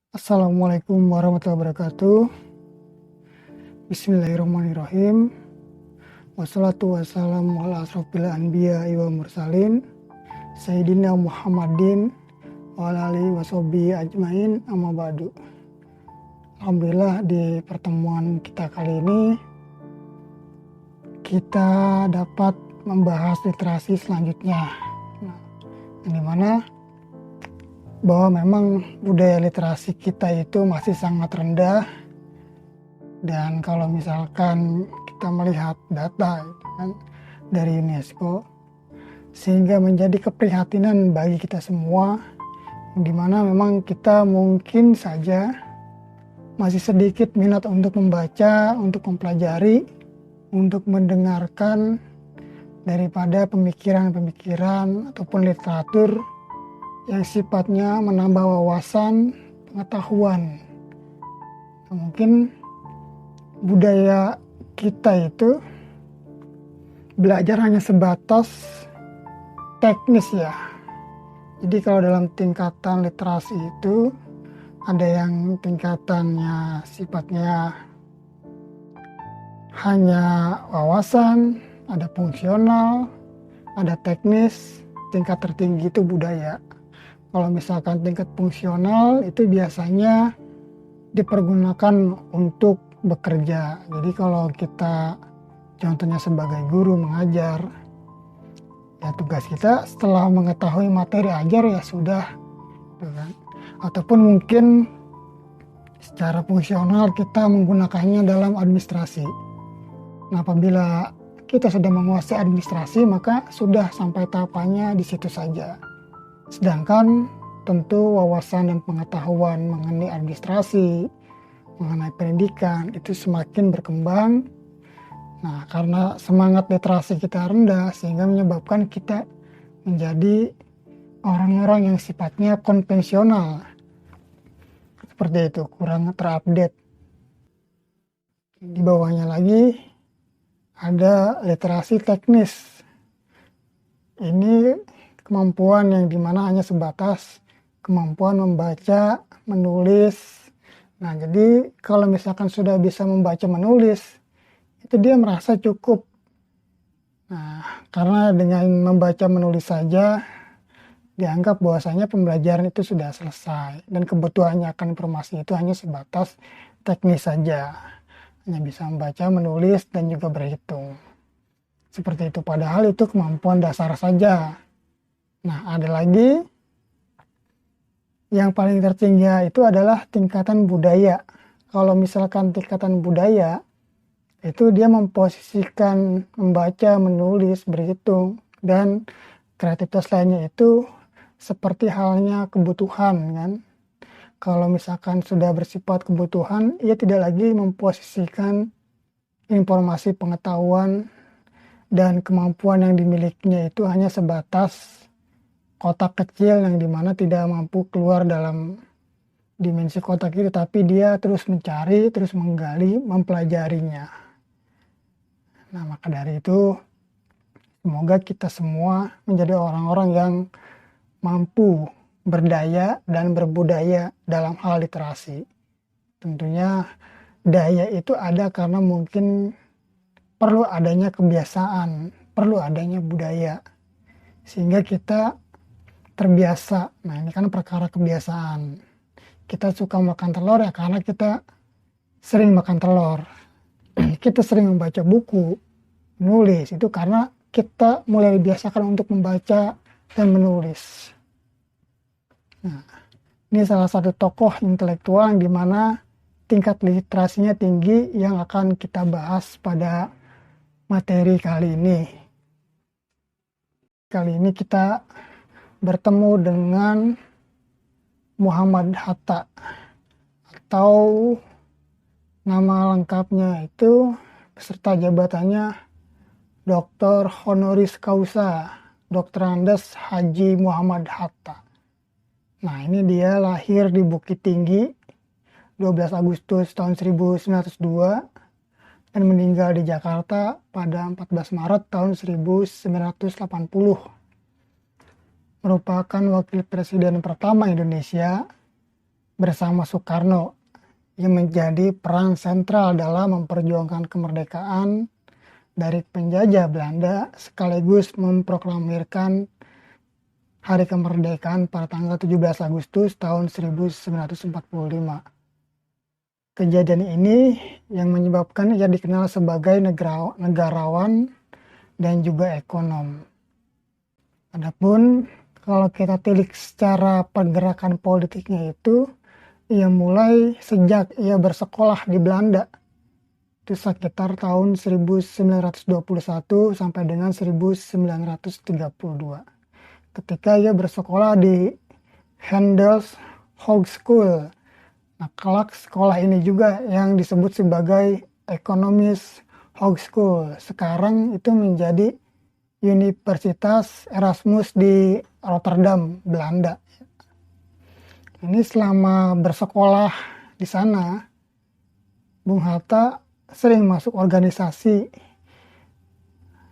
Assalamualaikum warahmatullahi wabarakatuh. Bismillahirrahmanirrahim. Wassalatu wassalamu ala asrofil anbiya wa mursalin Sayyidina Muhammadin wa ala alihi washabihi ajmain, amma ba'du. Alhamdulillah, di pertemuan kita kali ini kita dapat membahas literasi selanjutnya, yang dimana bahwa memang budaya literasi kita itu masih sangat rendah. Dan kalau misalkan kita melihat data kan, dari UNESCO, sehingga menjadi keprihatinan bagi kita semua, di mana memang kita mungkin saja masih sedikit minat untuk membaca, untuk mempelajari, untuk mendengarkan daripada pemikiran-pemikiran ataupun literatur yang sifatnya menambah wawasan, pengetahuan. Mungkin budaya kita itu belajar hanya sebatas teknis ya. Jadi kalau dalam tingkatan literasi itu ada yang tingkatannya sifatnya hanya wawasan, ada fungsional, ada teknis. Tingkat tertinggi itu budaya. Kalau misalkan tingkat fungsional itu biasanya dipergunakan untuk bekerja. Jadi kalau kita contohnya sebagai guru mengajar, ya tugas kita setelah mengetahui materi ajar ya sudah, gitu kan. Ataupun mungkin secara fungsional kita menggunakannya dalam administrasi. Nah, apabila kita sudah menguasai administrasi, maka sudah sampai tahapannya di situ saja. Sedangkan tentu wawasan dan pengetahuan mengenai administrasi, mengenai pendidikan itu semakin berkembang. Nah, karena semangat literasi kita rendah sehingga menyebabkan kita menjadi orang-orang yang sifatnya konvensional. Seperti itu, kurang terupdate. Di bawahnya lagi ada literasi teknis. Ini kemampuan yang dimana hanya sebatas kemampuan membaca, menulis. Nah, jadi kalau misalkan sudah bisa membaca, menulis, itu dia merasa cukup. Nah, karena dengan membaca, menulis saja, dianggap bahwasanya pembelajaran itu sudah selesai. Dan kebutuhannya akan informasi itu hanya sebatas teknis saja. Hanya bisa membaca, menulis, dan juga berhitung. Seperti itu, padahal itu kemampuan dasar saja. Nah, ada lagi yang paling tertinggi itu adalah tingkatan budaya. Kalau misalkan tingkatan budaya, itu dia memposisikan membaca, menulis, berhitung, dan kreativitas lainnya itu seperti halnya kebutuhan kan. Kalau misalkan sudah bersifat kebutuhan, ia tidak lagi memposisikan informasi pengetahuan dan kemampuan yang dimilikinya itu hanya sebatas kotak kecil yang dimana tidak mampu keluar dalam dimensi kotak itu, tapi dia terus mencari, terus menggali, mempelajarinya. Nah, maka dari itu semoga kita semua menjadi orang-orang yang mampu berdaya dan berbudaya dalam hal literasi. Tentunya daya itu ada karena mungkin perlu adanya kebiasaan, perlu adanya budaya, sehingga kita terbiasa. Nah, ini kan perkara kebiasaan. Kita suka makan telur ya karena kita sering makan telur. Kita sering membaca buku, menulis, itu karena kita mulai dibiasakan untuk membaca dan menulis. Nah, ini salah satu tokoh intelektual yang dimana tingkat literasinya tinggi yang akan kita bahas pada materi kali ini. Kali ini kita bertemu dengan Muhammad Hatta, atau nama lengkapnya itu beserta jabatannya Dr. Honoris Causa Dr. Andes Haji Muhammad Hatta. Nah, ini dia lahir di Bukit Tinggi 12 Agustus tahun 1902 dan meninggal di Jakarta pada 14 Maret tahun 1980. Merupakan wakil presiden pertama Indonesia bersama Soekarno yang menjadi peran sentral dalam memperjuangkan kemerdekaan dari penjajah Belanda sekaligus memproklamirkan Hari Kemerdekaan pada tanggal 17 Agustus tahun 1945. Kejadian ini yang menyebabkan ia dikenal sebagai negarawan dan juga ekonom. Adapun kalau kita tilik secara pergerakan politiknya itu, ia mulai sejak ia bersekolah di Belanda. Itu sekitar tahun 1921 sampai dengan 1932. Ketika ia bersekolah di Handels Hogeschool. Nah, kelak sekolah ini juga yang disebut sebagai Economist Hogeschool. Sekarang itu menjadi Universitas Erasmus di Rotterdam, Belanda. Ini selama bersekolah di sana, Bung Hatta sering masuk organisasi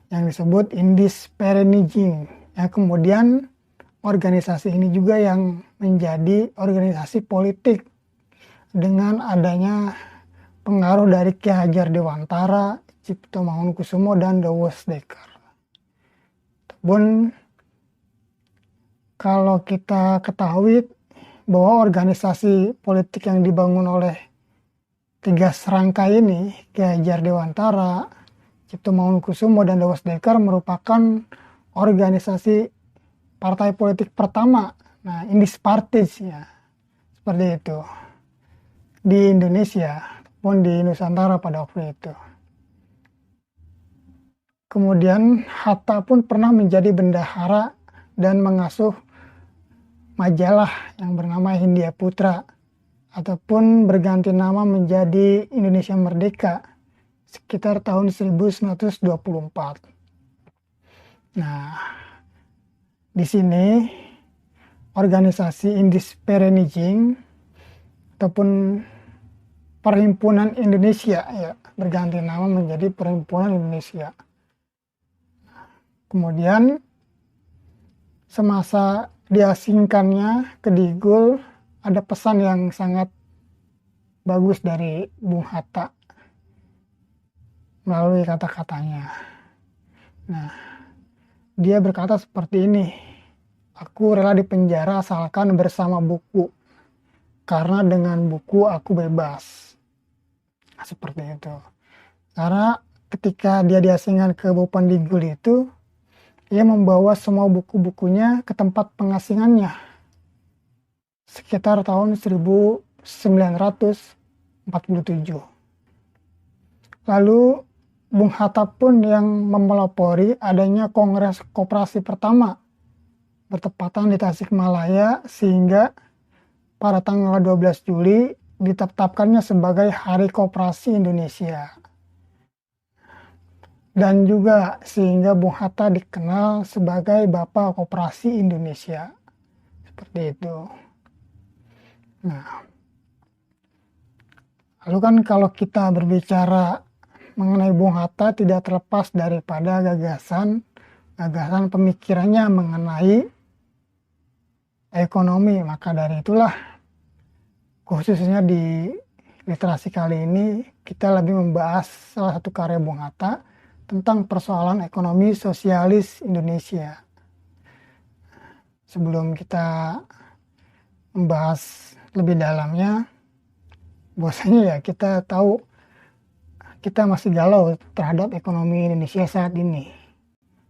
yang disebut Indische Vereniging. Ya, kemudian organisasi ini juga yang menjadi organisasi politik dengan adanya pengaruh dari Ki Hajar Dewantara, Cipto Mangunkusumo, dan De Vosdekker. Pun kalau kita ketahui bahwa organisasi politik yang dibangun oleh tiga serangkai ini, Ki Hajar Dewantara, Cipto Mangunkusumo, dan De Vosdekker merupakan organisasi partai politik pertama, nah Indische Parties ya, seperti itu di Indonesia pun di Nusantara pada waktu itu. Kemudian Hatta pun pernah menjadi bendahara dan mengasuh majalah yang bernama Hindia Putra ataupun berganti nama menjadi Indonesia Merdeka sekitar tahun 1924. Nah, di sini organisasi Indische Vereniging ataupun Perhimpunan Indonesia ya berganti nama menjadi Perhimpunan Indonesia. Kemudian semasa diasingkannya ke Digul, ada pesan yang sangat bagus dari Bung Hatta melalui kata-katanya. Nah, dia berkata seperti ini, "Aku rela dipenjara asalkan bersama buku, karena dengan buku aku bebas." Seperti itu. Karena ketika dia diasingkan ke Bopan Digul itu, ia membawa semua buku-bukunya ke tempat pengasingannya sekitar tahun 1947. Lalu Bung Hatta pun yang memelopori adanya Kongres Koperasi pertama bertepatan di Tasikmalaya sehingga pada tanggal 12 Juli ditetapkannya sebagai Hari Koperasi Indonesia. Dan juga sehingga Bung Hatta dikenal sebagai Bapak Koperasi Indonesia. Seperti itu. Nah, lalu kan kalau kita berbicara mengenai Bung Hatta tidak terlepas daripada gagasan pemikirannya mengenai ekonomi. Maka dari itulah khususnya di literasi kali ini kita lebih membahas salah satu karya Bung Hatta tentang persoalan ekonomi sosialis Indonesia. Sebelum kita membahas lebih dalamnya, bahwasanya ya kita tahu kita masih galau terhadap ekonomi Indonesia saat ini.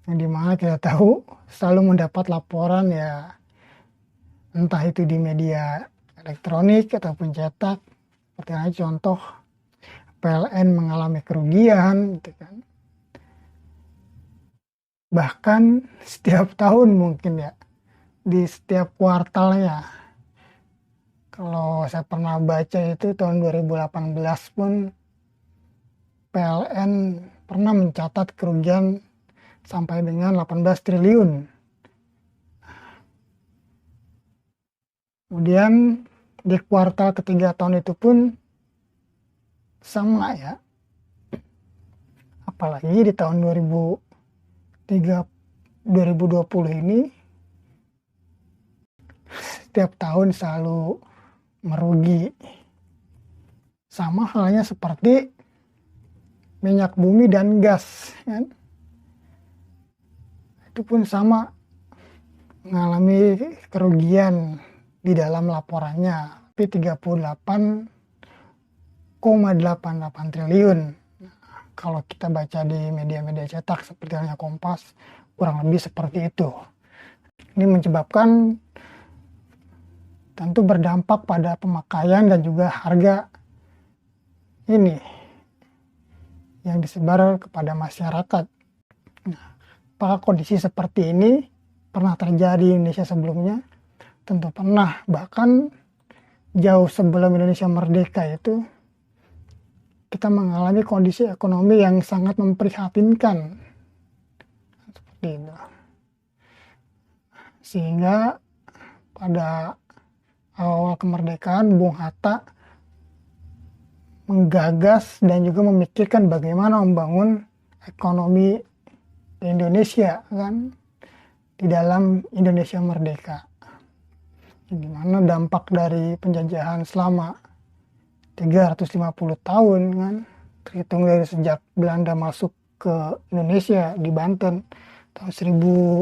Yang dimana kita tahu selalu mendapat laporan ya entah itu di media elektronik ataupun cetak. Seperti contoh PLN mengalami kerugian gitu kan. Bahkan setiap tahun mungkin ya, di setiap kuartalnya. Kalau saya pernah baca itu tahun 2018 pun PLN pernah mencatat kerugian sampai dengan 18 triliun. Kemudian di kuartal ketiga tahun itu pun sama ya. Apalagi di tahun 2020 ini setiap tahun selalu merugi. Sama halnya seperti minyak bumi dan gas, kan? Itu pun sama, mengalami kerugian di dalam laporannya, tapi 38,88 triliun. Kalau kita baca di media-media cetak seperti halnya Kompas, kurang lebih seperti itu. Ini menyebabkan tentu berdampak pada pemakaian dan juga harga ini yang disebar kepada masyarakat. Nah, apakah kondisi seperti ini pernah terjadi di Indonesia sebelumnya? Tentu pernah, bahkan jauh sebelum Indonesia merdeka itu kita mengalami kondisi ekonomi yang sangat memprihatinkan seperti itu. Sehingga pada awal kemerdekaan Bung Hatta menggagas dan juga memikirkan bagaimana membangun ekonomi Indonesia, kan, di dalam Indonesia merdeka. Di mana dampak dari penjajahan selama 350 tahun, kan, terhitung dari sejak Belanda masuk ke Indonesia di Banten tahun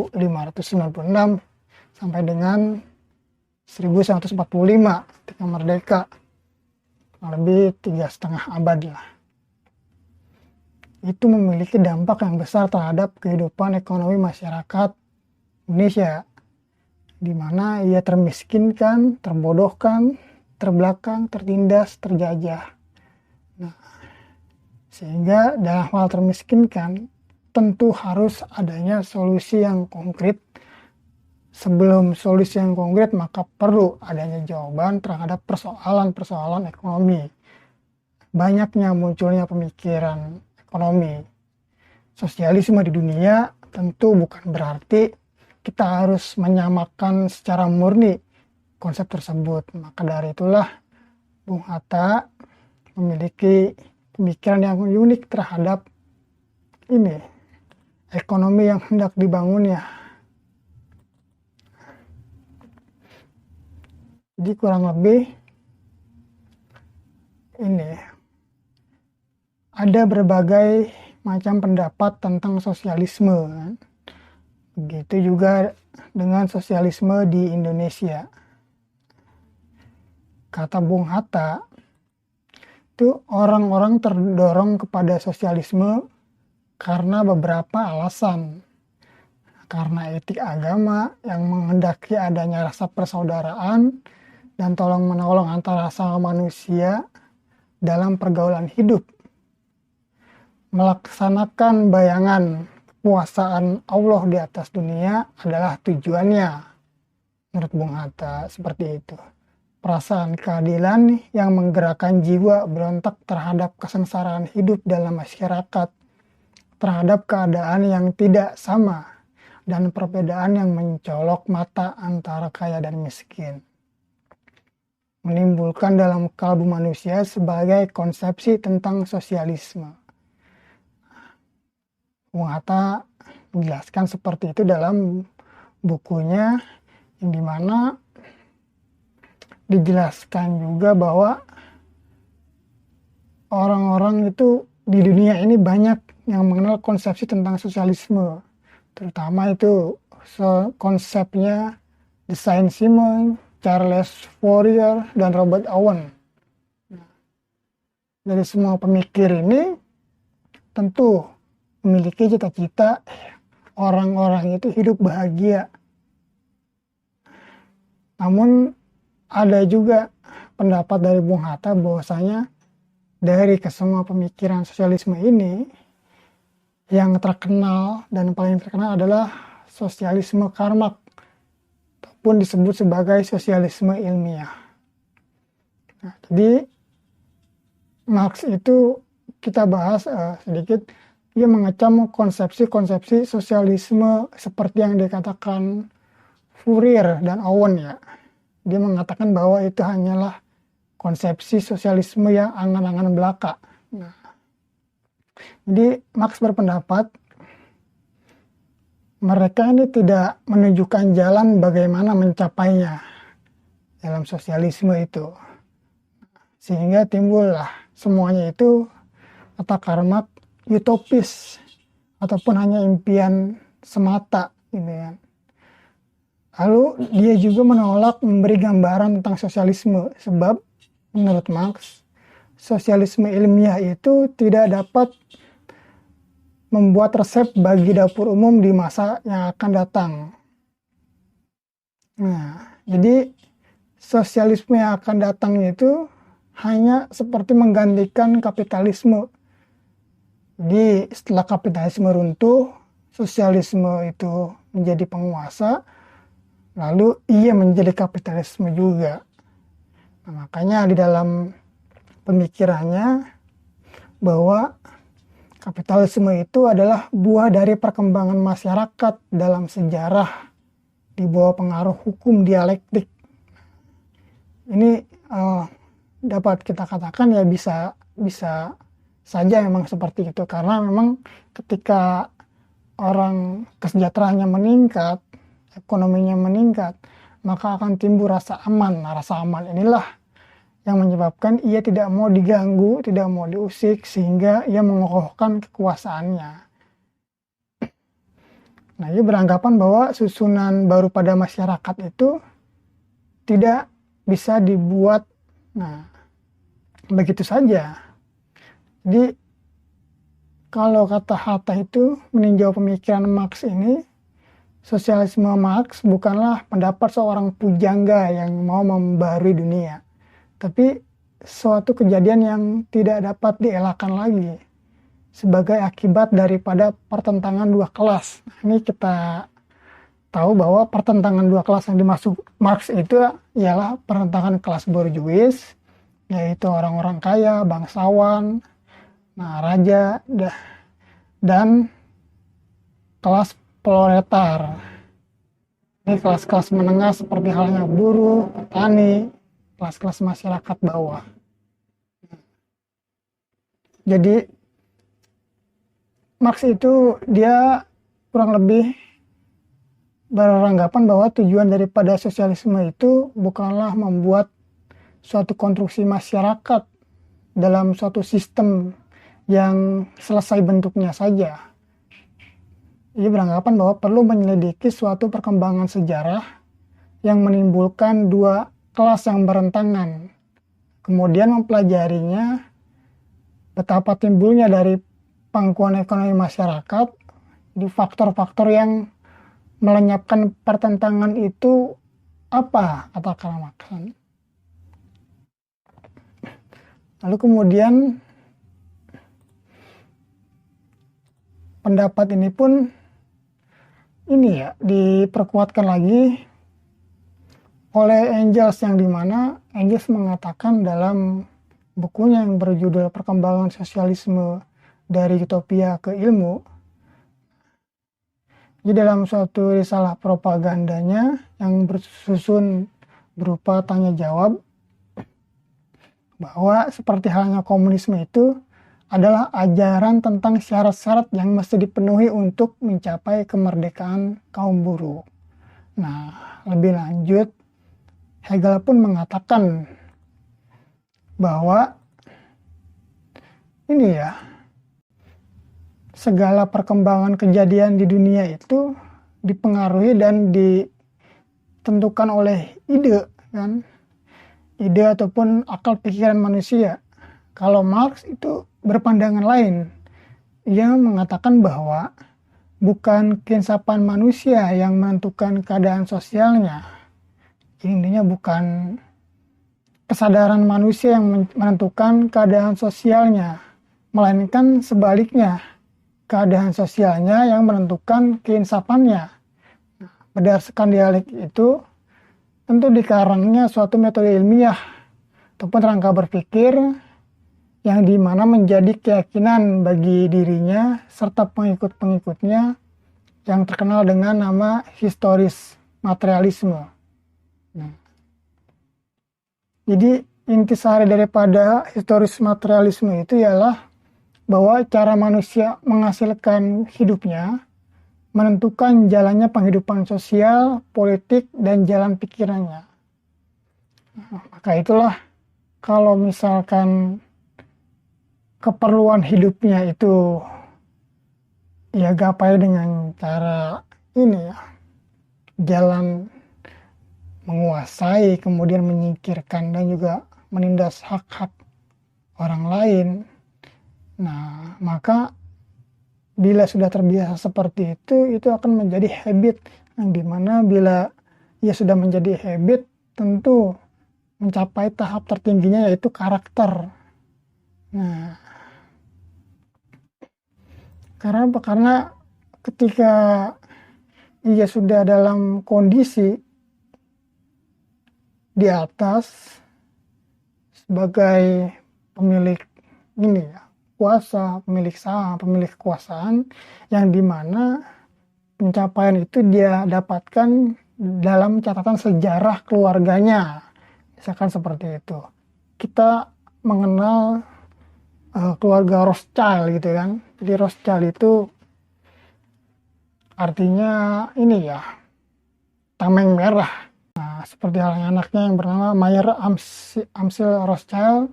1596 sampai dengan 1145 ketika merdeka, lebih 3,5 abad lah. Itu memiliki dampak yang besar terhadap kehidupan ekonomi masyarakat Indonesia, di mana ia termiskinkan, terbodohkan, terbelakang, tertindas, terjajah. Nah, sehingga dalam hal termiskinkan tentu harus adanya solusi yang konkret. Sebelum solusi yang konkret, maka perlu adanya jawaban terhadap persoalan-persoalan ekonomi. Banyaknya munculnya pemikiran ekonomi. Sosialisme di dunia tentu bukan berarti kita harus menyamakan secara murni konsep tersebut. Maka dari itulah Bung Hatta memiliki pemikiran yang unik terhadap ini, ekonomi yang hendak dibangunnya. Jadi kurang lebih ini ada berbagai macam pendapat tentang sosialisme, kan? Begitu juga dengan sosialisme di Indonesia. Kata Bung Hatta, itu orang-orang terdorong kepada sosialisme karena beberapa alasan. Karena etik agama yang menghendaki adanya rasa persaudaraan dan tolong-menolong antara sama manusia dalam pergaulan hidup. Melaksanakan bayangan kekuasaan Allah di atas dunia adalah tujuannya, menurut Bung Hatta, seperti itu. Perasaan keadilan yang menggerakkan jiwa berontak terhadap kesengsaraan hidup dalam masyarakat, terhadap keadaan yang tidak sama, dan perbedaan yang mencolok mata antara kaya dan miskin. Menimbulkan dalam kalbu manusia sebagai konsepsi tentang sosialisme. Bung Hatta menjelaskan seperti itu dalam bukunya, yang dimana dijelaskan juga bahwa orang-orang itu di dunia ini banyak yang mengenal konsepsi tentang sosialisme, terutama itu konsepnya The Saint-Simon, Charles Fourier, dan Robert Owen. Dari semua pemikir ini tentu memiliki cita-cita orang-orang itu hidup bahagia. Namun ada juga pendapat dari Bung Hatta bahwasanya dari kesemua pemikiran sosialisme ini, yang terkenal dan paling terkenal adalah sosialisme Karmak, ataupun disebut sebagai sosialisme ilmiah. Nah, jadi Marx itu kita bahas sedikit, dia mengecam konsepsi-konsepsi sosialisme seperti yang dikatakan Fourier dan Owen, ya. Dia mengatakan bahwa itu hanyalah konsepsi sosialisme yang angan-angan belaka. Nah, jadi Marx berpendapat mereka ini tidak menunjukkan jalan bagaimana mencapainya dalam sosialisme itu. sehingga timbullah semuanya itu kata Karl utopis ataupun hanya impian semata gitu kan. Lalu dia juga menolak memberi gambaran tentang sosialisme sebab menurut Marx sosialisme ilmiah itu tidak dapat membuat resep bagi dapur umum di masa yang akan datang. Nah, jadi sosialisme yang akan datang itu hanya seperti menggantikan kapitalisme. Jadi setelah kapitalisme runtuh, sosialisme itu menjadi penguasa, lalu ia menjadi kapitalisme juga. Nah, makanya di dalam pemikirannya bahwa kapitalisme itu adalah buah dari perkembangan masyarakat dalam sejarah di bawah pengaruh hukum dialektik. Ini dapat kita katakan ya bisa saja memang seperti itu, karena memang ketika orang kesejahteraannya meningkat, ekonominya meningkat, maka akan timbul rasa aman. Nah, rasa aman inilah yang menyebabkan ia tidak mau diganggu, tidak mau diusik, sehingga ia mengokohkan kekuasaannya. Nah, ia beranggapan bahwa susunan baru pada masyarakat itu tidak bisa dibuat begitu saja. Jadi kalau kata Hatta itu meninjau pemikiran Marx ini, sosialisme Marx bukanlah pendapat seorang pujangga yang mau membarui dunia, tapi suatu kejadian yang tidak dapat dielakkan lagi sebagai akibat daripada pertentangan dua kelas. Ini kita tahu bahwa pertentangan dua kelas yang dimaksud Marx itu ialah pertentangan kelas borjuis, yaitu orang-orang kaya, bangsawan, raja, dan kelas proletar. Ini kelas-kelas menengah seperti halnya buruh, petani, kelas-kelas masyarakat bawah. Jadi Marx itu dia kurang lebih beranggapan bahwa tujuan daripada sosialisme itu bukanlah membuat suatu konstruksi masyarakat dalam suatu sistem yang selesai bentuknya saja. Ia beranggapan bahwa perlu menyelidiki suatu perkembangan sejarah yang menimbulkan dua kelas yang berentangan, kemudian mempelajarinya betapa timbulnya dari pangkuan ekonomi masyarakat, di faktor-faktor yang melenyapkan pertentangan itu apa, kata Karl Marx. Lalu kemudian pendapat ini pun diperkuatkan lagi oleh Engels, yang dimana Engels mengatakan dalam bukunya yang berjudul Perkembangan Sosialisme dari Utopia ke Ilmu, di dalam suatu risalah propagandanya yang bersusun berupa tanya jawab, bahwa seperti halnya komunisme itu adalah ajaran tentang syarat-syarat yang mesti dipenuhi untuk mencapai kemerdekaan kaum buruh. Nah, lebih lanjut, Hegel pun mengatakan bahwa segala perkembangan kejadian di dunia itu dipengaruhi dan ditentukan oleh ide, kan? Ide ataupun akal pikiran manusia. Kalau Marx itu berpandangan lain. Ia mengatakan bahwa bukan keinsapan manusia yang menentukan keadaan sosialnya. Intinya bukan kesadaran manusia yang menentukan keadaan sosialnya, melainkan sebaliknya, keadaan sosialnya yang menentukan keinsapannya. Berdasarkan dialektik itu, tentu dikarangnya suatu metode ilmiah ataupun rangka berpikir yang dimana menjadi keyakinan bagi dirinya serta pengikut-pengikutnya yang terkenal dengan nama historis materialisme. Jadi intisari daripada historis materialisme itu ialah bahwa cara manusia menghasilkan hidupnya menentukan jalannya penghidupan sosial, politik, dan jalan pikirannya. Maka itulah kalau misalkan keperluan hidupnya itu ya gapai dengan cara ini ya, jalan menguasai, kemudian menyingkirkan dan juga menindas hak-hak orang lain. Nah, maka bila sudah terbiasa seperti itu akan menjadi habit, yang dimana bila ia sudah menjadi habit, tentu mencapai tahap tertingginya yaitu karakter. Nah, karena apa? Karena ketika ia sudah dalam kondisi di atas sebagai pemilik ini ya, kuasa, pemilik saham, pemilik kekuasaan, yang dimana pencapaian itu dia dapatkan dalam catatan sejarah keluarganya, misalkan seperti itu. Kita mengenal keluarga Rothschild gitu kan. Jadi Rothschild itu artinya ini ya, tameng merah. Nah, seperti halnya anaknya yang bernama Mayer Amschel Rothschild.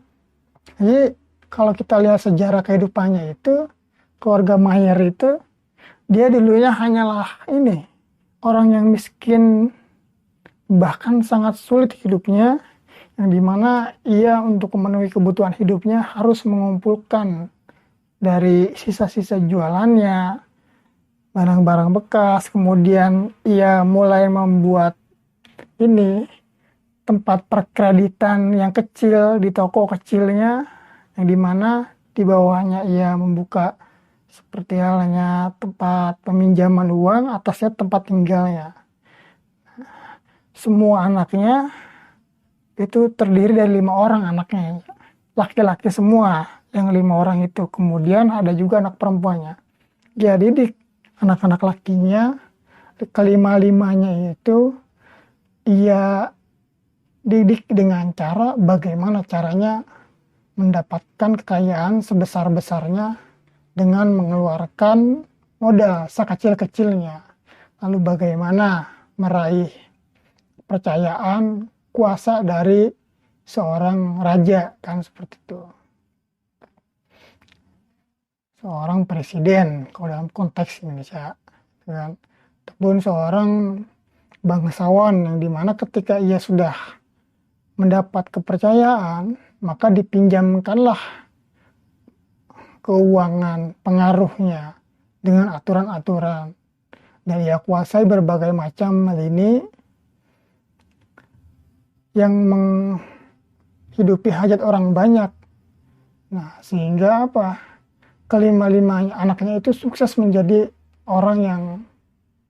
Jadi kalau kita lihat sejarah kehidupannya itu, keluarga Mayer itu dia dulunya hanyalah ini, orang yang miskin, bahkan sangat sulit hidupnya, yang dimana ia untuk memenuhi kebutuhan hidupnya harus mengumpulkan dari sisa-sisa jualannya, barang-barang bekas, kemudian ia mulai membuat ini tempat perkreditan yang kecil di toko kecilnya, yang dimana di bawahnya ia membuka seperti halnya tempat peminjaman uang, atasnya tempat tinggalnya. Semua anaknya itu terdiri dari 5 orang anaknya, laki-laki semua yang 5 orang itu. Kemudian ada juga anak perempuannya. Dia didik anak-anak lakinya, kelima-limanya itu ia didik dengan cara bagaimana caranya mendapatkan kekayaan sebesar-besarnya dengan mengeluarkan modal sekecil-kecilnya. Lalu bagaimana meraih kepercayaan, kuasa dari seorang raja, kan seperti itu. Seorang presiden kalau dalam konteks Indonesia, kan. Ataupun seorang bangsawan yang dimana ketika ia sudah mendapat kepercayaan, maka dipinjamkanlah keuangan pengaruhnya dengan aturan-aturan, dan ia kuasai berbagai macam lini yang menghidupi hajat orang banyak. Nah, sehingga apa? Kelima-limanya anaknya itu sukses menjadi orang yang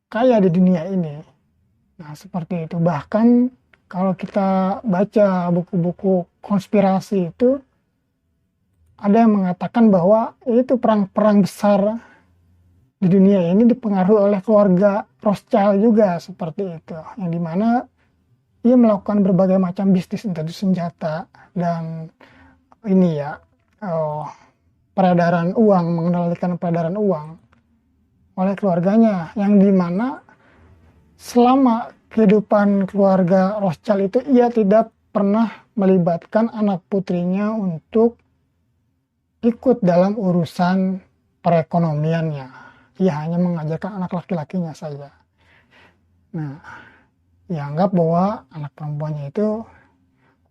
kaya di dunia ini. Nah, seperti itu. Bahkan kalau kita baca buku-buku konspirasi itu, ada yang mengatakan bahwa itu perang-perang besar di dunia ini dipengaruhi oleh keluarga Rothschild juga, seperti itu. Yang dimana ia melakukan berbagai macam bisnis, entah itu senjata dan ini ya, peredaran uang, mengendalikan peredaran uang oleh keluarganya, yang dimana selama kehidupan keluarga Rothschild itu ia tidak pernah melibatkan anak putrinya untuk ikut dalam urusan perekonomiannya. Ia hanya mengajarkan anak laki-lakinya saja. Nah, dianggap bahwa anak perempuannya itu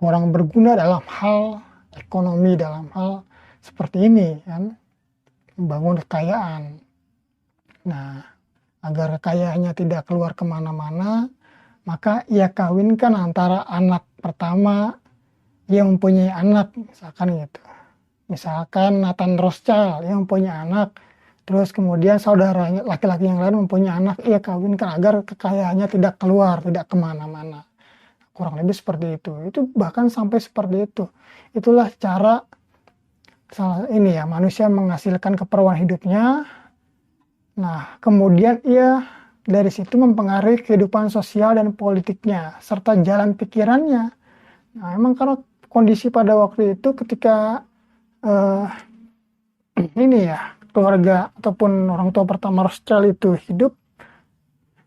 kurang berguna dalam hal ekonomi, dalam hal seperti ini kan, membangun kekayaan. Nah, agar kekayaannya tidak keluar kemana-mana, maka ia kawinkan antara anak pertama, ia mempunyai anak, misalkan gitu. Misalkan Nathan Rothschild yang mempunyai anak, terus kemudian saudaranya laki-laki yang lain mempunyai anak, ia kawinkan agar kekayaannya tidak keluar, tidak kemana-mana. Kurang lebih seperti itu. Itu bahkan sampai seperti itu. Itulah cara ini ya, manusia menghasilkan keperluan hidupnya. Nah, kemudian ia dari situ mempengaruhi kehidupan sosial dan politiknya, serta jalan pikirannya. Nah, emang karena kondisi pada waktu itu ketika ini ya, keluarga ataupun orang tua pertama Rothschild itu hidup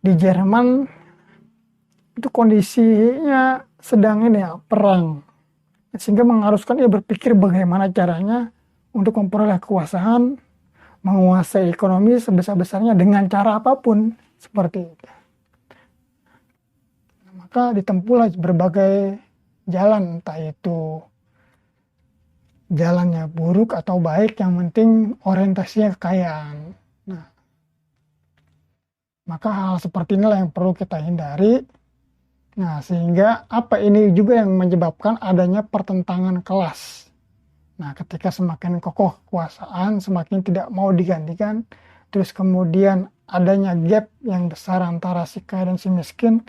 di Jerman, itu kondisinya sedang ini ya, perang. sehingga mengharuskan ia berpikir bagaimana caranya untuk memperoleh kekuasaan, menguasai ekonomi sebesar-besarnya dengan cara apapun, seperti itu. Maka ditempuhlah berbagai jalan, entah itu jalannya buruk atau baik, yang penting orientasinya kekayaan. Nah, maka hal seperti inilah yang perlu kita hindari. Nah, sehingga ini juga yang menyebabkan adanya pertentangan kelas. Nah, ketika semakin kokoh kekuasaan, semakin tidak mau digantikan, terus kemudian adanya gap yang besar antara si kaya dan si miskin,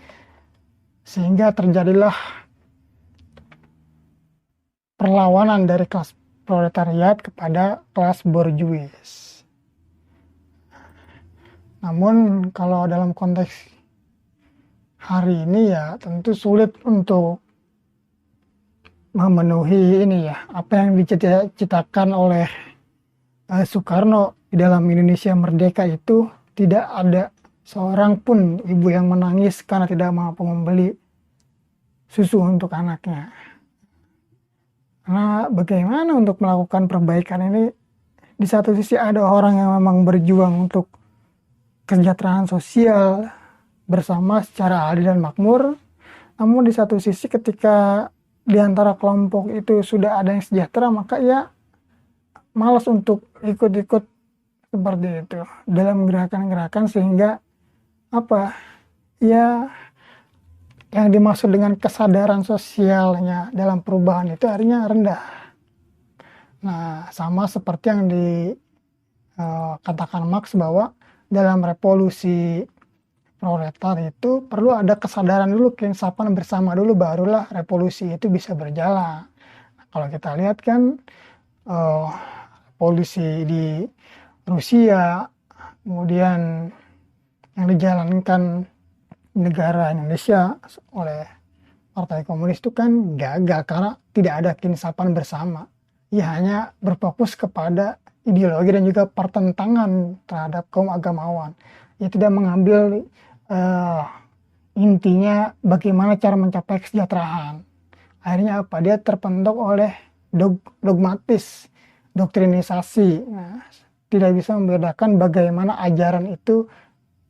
sehingga terjadilah perlawanan dari kelas proletariat kepada kelas borjuis. Namun kalau dalam konteks hari ini ya tentu sulit untuk memenuhi apa yang diciptakan oleh Soekarno di dalam Indonesia Merdeka itu. Tidak ada seorang pun ibu yang menangis karena tidak mampu membeli susu untuk anaknya. Karena bagaimana untuk melakukan perbaikan ini, di satu sisi ada orang yang memang berjuang untuk kesejahteraan sosial bersama secara adil dan makmur, namun di satu sisi ketika di antara kelompok itu sudah ada yang sejahtera, maka ia malas untuk ikut-ikut seperti itu dalam gerakan-gerakan, sehingga yang dimaksud dengan kesadaran sosialnya dalam perubahan itu akhirnya rendah. Nah, sama seperti yang dikatakan Marx bahwa dalam revolusi proletar itu perlu ada kesadaran dulu, keinsapan bersama dulu, barulah revolusi itu bisa berjalan. Nah, kalau kita lihat kan revolusi di Rusia, kemudian yang dijalankan negara Indonesia oleh Partai Komunis itu kan gagal karena tidak ada keinsapan bersama. Ia hanya berfokus kepada ideologi dan juga pertentangan terhadap kaum agamawan. Ia tidak mengambil intinya bagaimana cara mencapai kesejahteraan. Akhirnya dia terpentok oleh dogmatis, doktrinisasi. Nah, tidak bisa membedakan bagaimana ajaran itu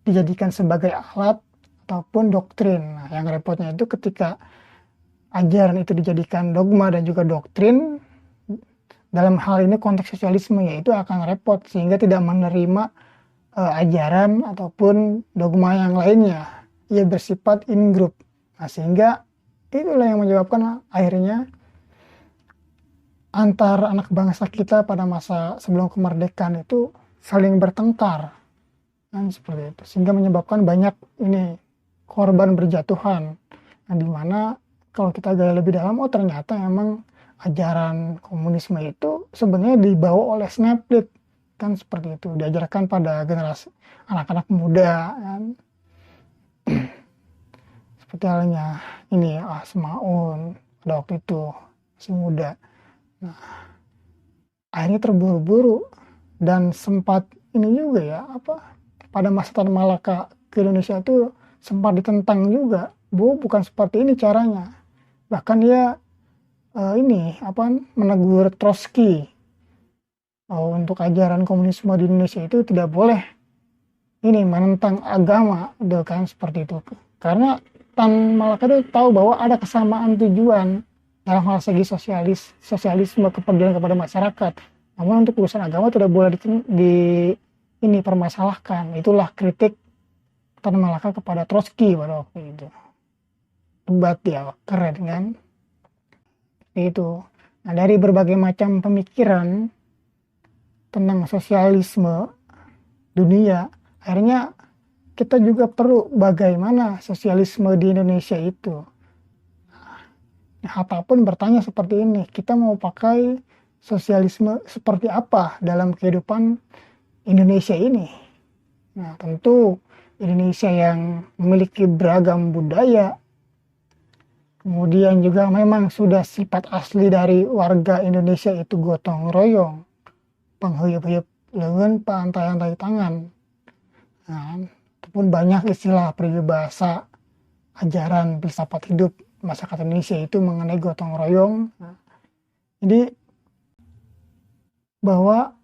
dijadikan sebagai alat ataupun doktrin. Nah, yang repotnya itu ketika ajaran itu dijadikan dogma dan juga doktrin, dalam hal ini konteks sosialisme, yaitu akan repot sehingga tidak menerima ajaran ataupun dogma yang lainnya. Ia bersifat in group. Nah, sehingga itulah yang menyebabkan akhirnya antar anak bangsa kita pada masa sebelum kemerdekaan itu saling bertengkar. Dan seperti itu. Sehingga menyebabkan banyak korban berjatuhan. Nah, dimana kalau kita gali lebih dalam, ternyata memang ajaran komunisme itu sebenarnya dibawa oleh Snaplit, kan seperti itu, diajarkan pada generasi anak-anak muda, kan? Seperti halnya Asmaun pada waktu itu masih muda. Nah, akhirnya terburu-buru dan sempat juga pada masa Tan Malaka ke Indonesia itu sempat ditentang juga, bukan seperti ini caranya. Bahkan dia menegur Trotsky untuk ajaran komunisme di Indonesia itu tidak boleh menentang agama, kan seperti itu. Karena Tan Malaka itu tahu bahwa ada kesamaan tujuan dalam hal segi sosialisme, kepedulian kepada masyarakat. Namun untuk urusan agama tidak boleh permasalahkan. Itulah kritik Tan Malaka kepada Trotsky pada waktu itu. Debat keren kan? Itu. Nah, dari berbagai macam pemikiran tentang sosialisme dunia, akhirnya kita juga perlu bagaimana sosialisme di Indonesia itu. Hatta pun bertanya seperti ini, kita mau pakai sosialisme seperti apa dalam kehidupan Indonesia ini? Nah, tentu Indonesia yang memiliki beragam budaya, kemudian juga memang sudah sifat asli dari warga Indonesia itu gotong royong, penghuyup-huyup lengan, pantai-pantai tangan. Nah, ataupun banyak istilah peribahasa ajaran filsafat hidup masyarakat Indonesia itu mengenai gotong royong. Nah, Jadi bahwa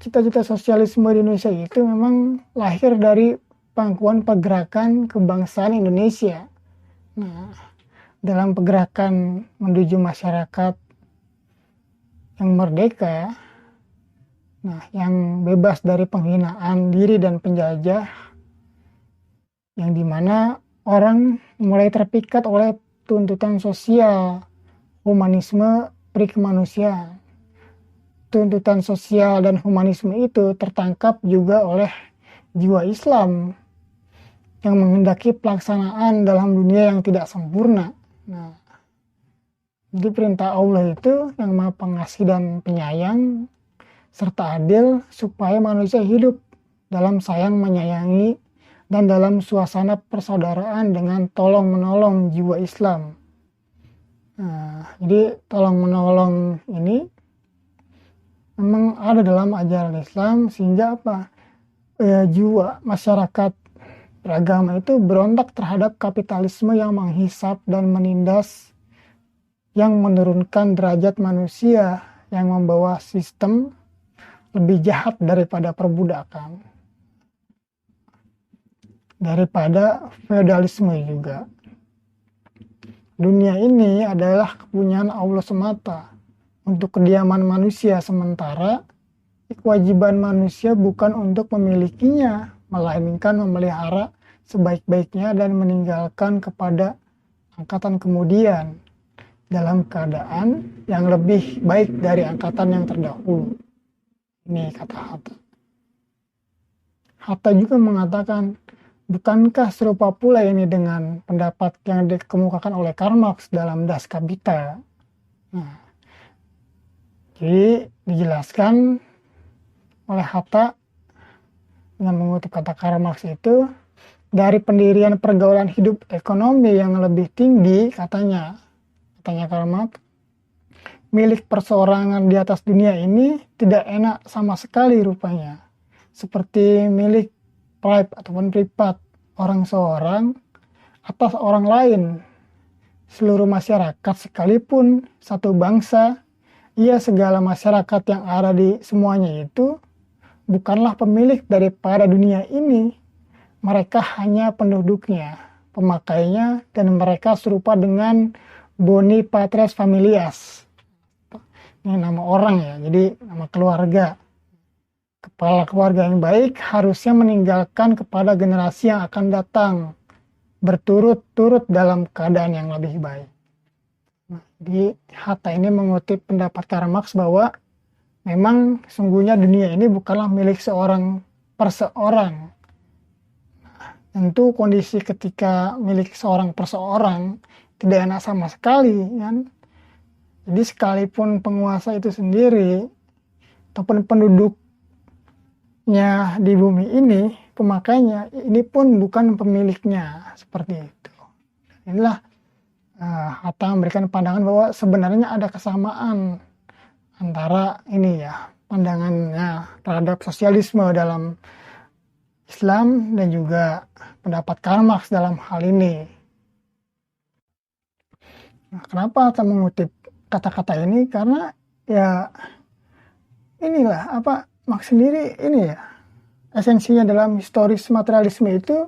cita-cita sosialisme di Indonesia itu memang lahir dari pangkuan pergerakan kebangsaan Indonesia. Nah, dalam pergerakan menuju masyarakat yang merdeka, nah, yang bebas dari penghinaan diri dan penjajah, yang dimana orang mulai terpikat oleh tuntutan sosial, humanisme, perikemanusiaan. Tuntutan sosial dan humanisme itu tertangkap juga oleh jiwa Islam yang menghendaki pelaksanaan dalam dunia yang tidak sempurna. Nah, jadi perintah Allah itu yang Maha Pengasih dan Penyayang serta adil supaya manusia hidup dalam sayang menyayangi dan dalam suasana persaudaraan dengan tolong menolong jiwa Islam. Nah, jadi tolong menolong ini memang ada dalam ajaran Islam sehingga jiwa masyarakat beragama itu berontak terhadap kapitalisme yang menghisap dan menindas, yang menurunkan derajat manusia, yang membawa sistem lebih jahat daripada perbudakan, daripada feodalisme juga. Dunia ini adalah kepunyaan Allah semata untuk kediaman manusia, sementara kewajiban manusia bukan untuk memilikinya, melainkan memelihara sebaik-baiknya dan meninggalkan kepada angkatan kemudian dalam keadaan yang lebih baik dari angkatan yang terdahulu. Ini kata Hatta. Hatta juga mengatakan, bukankah serupa pula ini dengan pendapat yang dikemukakan oleh Karl Marx dalam Das Kapital? Nah, jadi dijelaskan oleh Hatta dengan mengutip kata Karl Marx itu, dari pendirian pergaulan hidup ekonomi yang lebih tinggi, katanya Karl Marx, milik perseorangan di atas dunia ini tidak enak sama sekali rupanya, seperti milik ataupun privat orang seorang atas orang lain. Seluruh masyarakat sekalipun satu bangsa, segala masyarakat yang ada di semuanya itu bukanlah pemilik daripada dunia ini. Mereka hanya penduduknya, pemakainya, dan mereka serupa dengan boni patres familias. Ini nama orang ya, jadi nama keluarga. Kepala keluarga yang baik harusnya meninggalkan kepada generasi yang akan datang, berturut-turut dalam keadaan yang lebih baik. Jadi Hatta ini mengutip pendapat Karl Marx bahwa memang sungguhnya dunia ini bukanlah milik seorang perseorang. Tentu kondisi ketika milik seorang perseorang tidak enak sama sekali, kan? Jadi sekalipun penguasa itu sendiri ataupun penduduknya di bumi ini, pemakainya, ini pun bukan pemiliknya, seperti itu. Inilah Hatta memberikan pandangan bahwa sebenarnya ada kesamaan antara ini ya, pandangannya terhadap sosialisme dalam Islam dan juga pendapat Karl Marx dalam hal ini. Nah, kenapa Hatta mengutip kata-kata ini? Karena ya inilah Marx sendiri ini ya, esensinya dalam historis materialisme itu.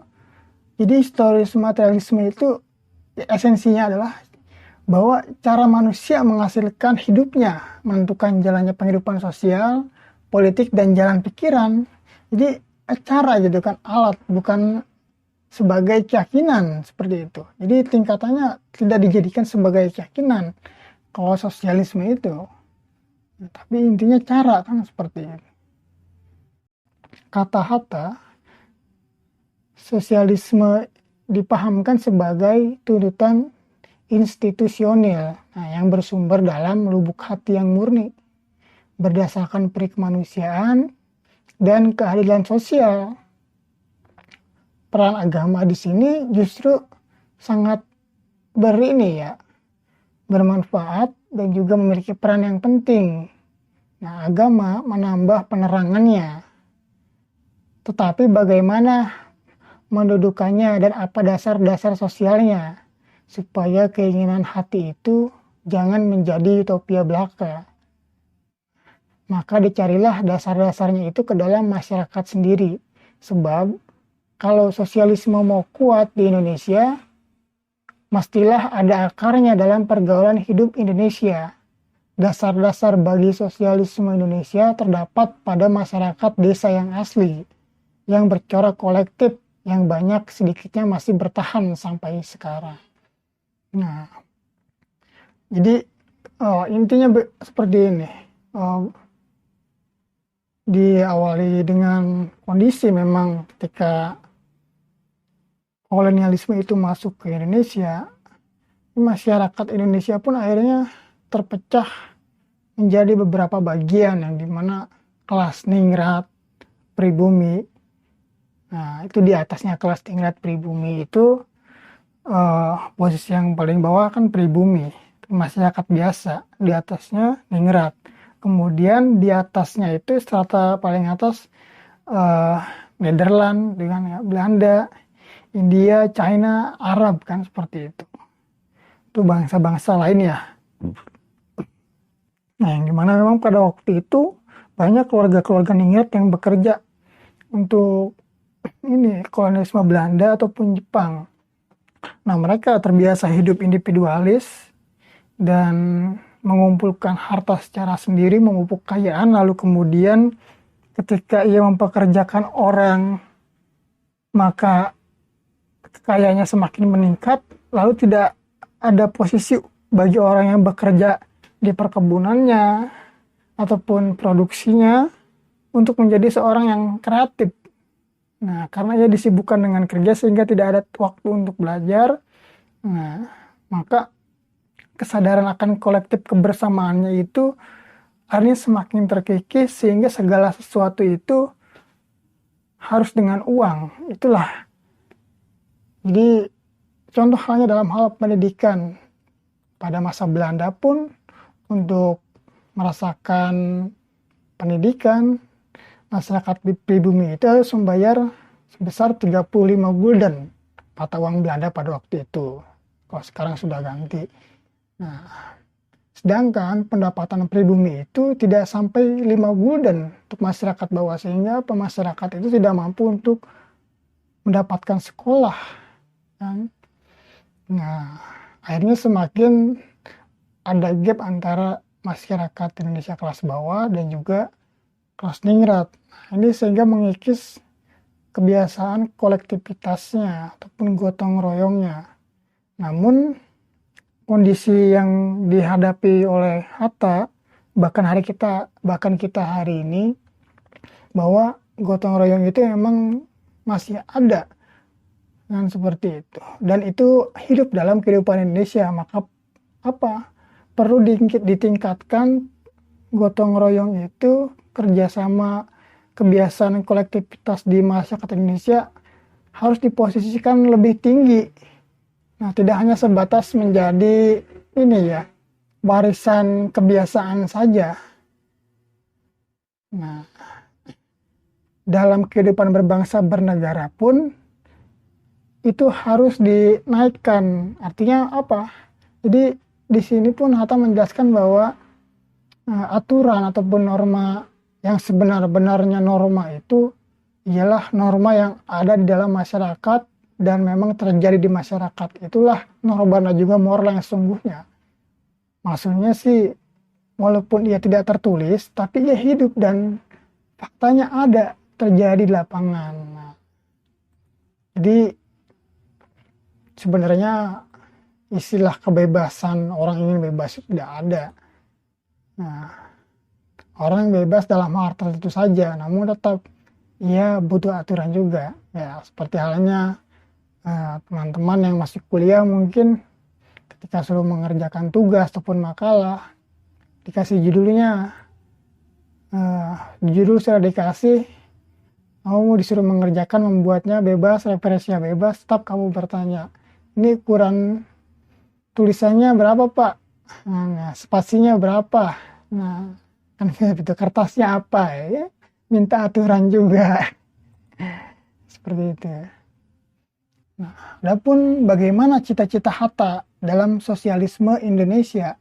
Jadi historis materialisme itu esensinya adalah bahwa cara manusia menghasilkan hidupnya, menentukan jalannya penghidupan sosial, politik, dan jalan pikiran. Jadi cara gitu kan, alat, bukan sebagai keyakinan seperti itu. Jadi tingkatannya tidak dijadikan sebagai keyakinan kalau sosialisme itu. Nah, tapi intinya cara kan seperti ini. Kata Hatta, sosialisme dipahamkan sebagai tuntutan institusional, yang bersumber dalam lubuk hati yang murni, berdasarkan perikemanusiaan dan keadilan sosial. Peran agama di sini justru sangat bermanfaat dan juga memiliki peran yang penting. Nah, agama menambah penerangannya. Tetapi bagaimana mendudukannya dan apa dasar-dasar sosialnya supaya keinginan hati itu jangan menjadi utopia belaka. maka dicarilah dasar-dasarnya itu ke dalam masyarakat sendiri. Sebab kalau sosialisme mau kuat di Indonesia, mestilah ada akarnya dalam pergaulan hidup Indonesia. Dasar-dasar bagi sosialisme Indonesia terdapat pada masyarakat desa yang asli, yang bercorak kolektif, yang banyak sedikitnya masih bertahan sampai sekarang. Nah, jadi intinya seperti ini. Diawali dengan kondisi memang ketika kolonialisme itu masuk ke Indonesia, masyarakat Indonesia pun akhirnya terpecah menjadi beberapa bagian yang dimana kelas ningrat, pribumi. Nah, itu di atasnya kelas ningrat pribumi itu posisi yang paling bawah kan pribumi, masyarakat biasa, di atasnya ningrat. Kemudian di atasnya itu strata paling atas Nederland dengan Belanda, India, China, Arab kan seperti itu. Itu bangsa-bangsa lain ya. Nah, yang dimana memang pada waktu itu banyak keluarga-keluarga ningrat yang bekerja untuk ini kolonialisme Belanda ataupun Jepang. Nah, mereka terbiasa hidup individualis dan mengumpulkan harta secara sendiri, memupuk kekayaan, lalu kemudian ketika ia mempekerjakan orang, maka kekayaannya semakin meningkat, lalu tidak ada posisi bagi orang yang bekerja di perkebunannya ataupun produksinya untuk menjadi seorang yang kreatif. Nah, karena ia disibukkan dengan kerja sehingga tidak ada waktu untuk belajar, nah, maka kesadaran akan kolektif kebersamaannya itu akhirnya semakin terkikis sehingga segala sesuatu itu harus dengan uang. Itulah. Jadi contoh halnya dalam hal pendidikan. Pada masa Belanda pun untuk merasakan pendidikan, masyarakat pribumi itu harus membayar sebesar 35 gulden mata uang Belanda pada waktu itu. Kalau sekarang sudah ganti. Nah, sedangkan pendapatan pribumi itu tidak sampai 5 gulden untuk masyarakat bawah, sehingga masyarakat itu tidak mampu untuk mendapatkan sekolah. Kan? Nah, akhirnya semakin ada gap antara masyarakat Indonesia kelas bawah dan juga kelas ningrat. Nah, ini sehingga mengikis kebiasaan kolektivitasnya ataupun gotong royongnya. Namun kondisi yang dihadapi oleh Hatta bahkan kita hari ini, bahwa gotong royong itu memang masih ada dan seperti itu, dan itu hidup dalam kehidupan Indonesia. Maka perlu ditingkatkan gotong royong itu, kerjasama, kebiasaan kolektivitas di masyarakat Indonesia harus diposisikan lebih tinggi. Nah, tidak hanya sebatas menjadi warisan kebiasaan saja. Nah, dalam kehidupan berbangsa bernegara pun itu harus dinaikkan. Artinya apa? Jadi di sini pun Hatta menjelaskan bahwa aturan ataupun norma yang sebenar-benarnya norma itu ialah norma yang ada di dalam masyarakat dan memang terjadi di masyarakat. Itulah norma dan juga moral yang sesungguhnya. Maksudnya sih, walaupun ia tidak tertulis, tapi ia hidup dan faktanya ada, terjadi di lapangan. Nah, jadi sebenarnya istilah kebebasan, orang ingin bebas itu tidak ada. Nah, orang bebas dalam hal tertentu saja, namun tetap ia butuh aturan juga. Ya, seperti halnya teman-teman yang masih kuliah mungkin ketika suruh mengerjakan tugas ataupun makalah, dikasih judulnya, judul sudah dikasih, kamu disuruh mengerjakan, membuatnya bebas, referensinya bebas, tetap kamu bertanya, ini ukuran tulisannya berapa Pak? Nah, spasinya berapa? Nah, kan itu kertasnya apa ya? Minta aturan juga. Seperti itu. Nah, adapun bagaimana cita-cita Hatta dalam sosialisme Indonesia?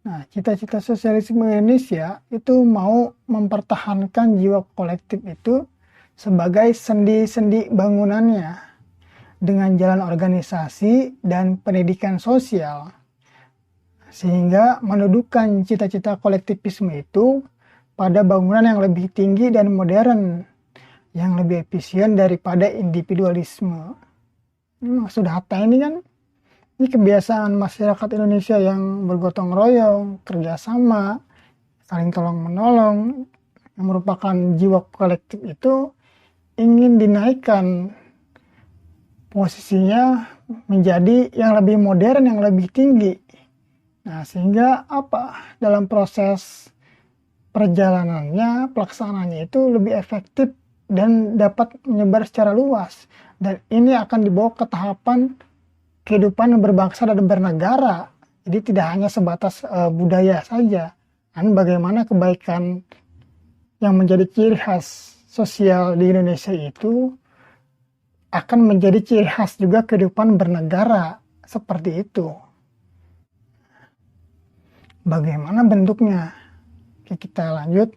Nah, cita-cita sosialisme Indonesia itu mau mempertahankan jiwa kolektif itu sebagai sendi-sendi bangunannya dengan jalan organisasi dan pendidikan sosial, sehingga mendudukan cita-cita kolektivisme itu pada bangunan yang lebih tinggi dan modern, yang lebih efisien daripada individualisme. Maksud Hatta ini kan, ini kebiasaan masyarakat Indonesia yang bergotong royong, kerjasama, saling tolong menolong, yang merupakan jiwa kolektif itu ingin dinaikkan posisinya menjadi yang lebih modern, yang lebih tinggi. Nah, sehingga apa? Dalam proses perjalanannya, pelaksanaannya itu lebih efektif dan dapat menyebar secara luas. Dan ini akan dibawa ke tahapan kehidupan berbangsa dan bernegara. Jadi tidak hanya sebatas budaya saja. Dan bagaimana kebaikan yang menjadi ciri khas sosial di Indonesia itu akan menjadi ciri khas juga kehidupan bernegara. Seperti itu. Bagaimana bentuknya? Oke, kita lanjut.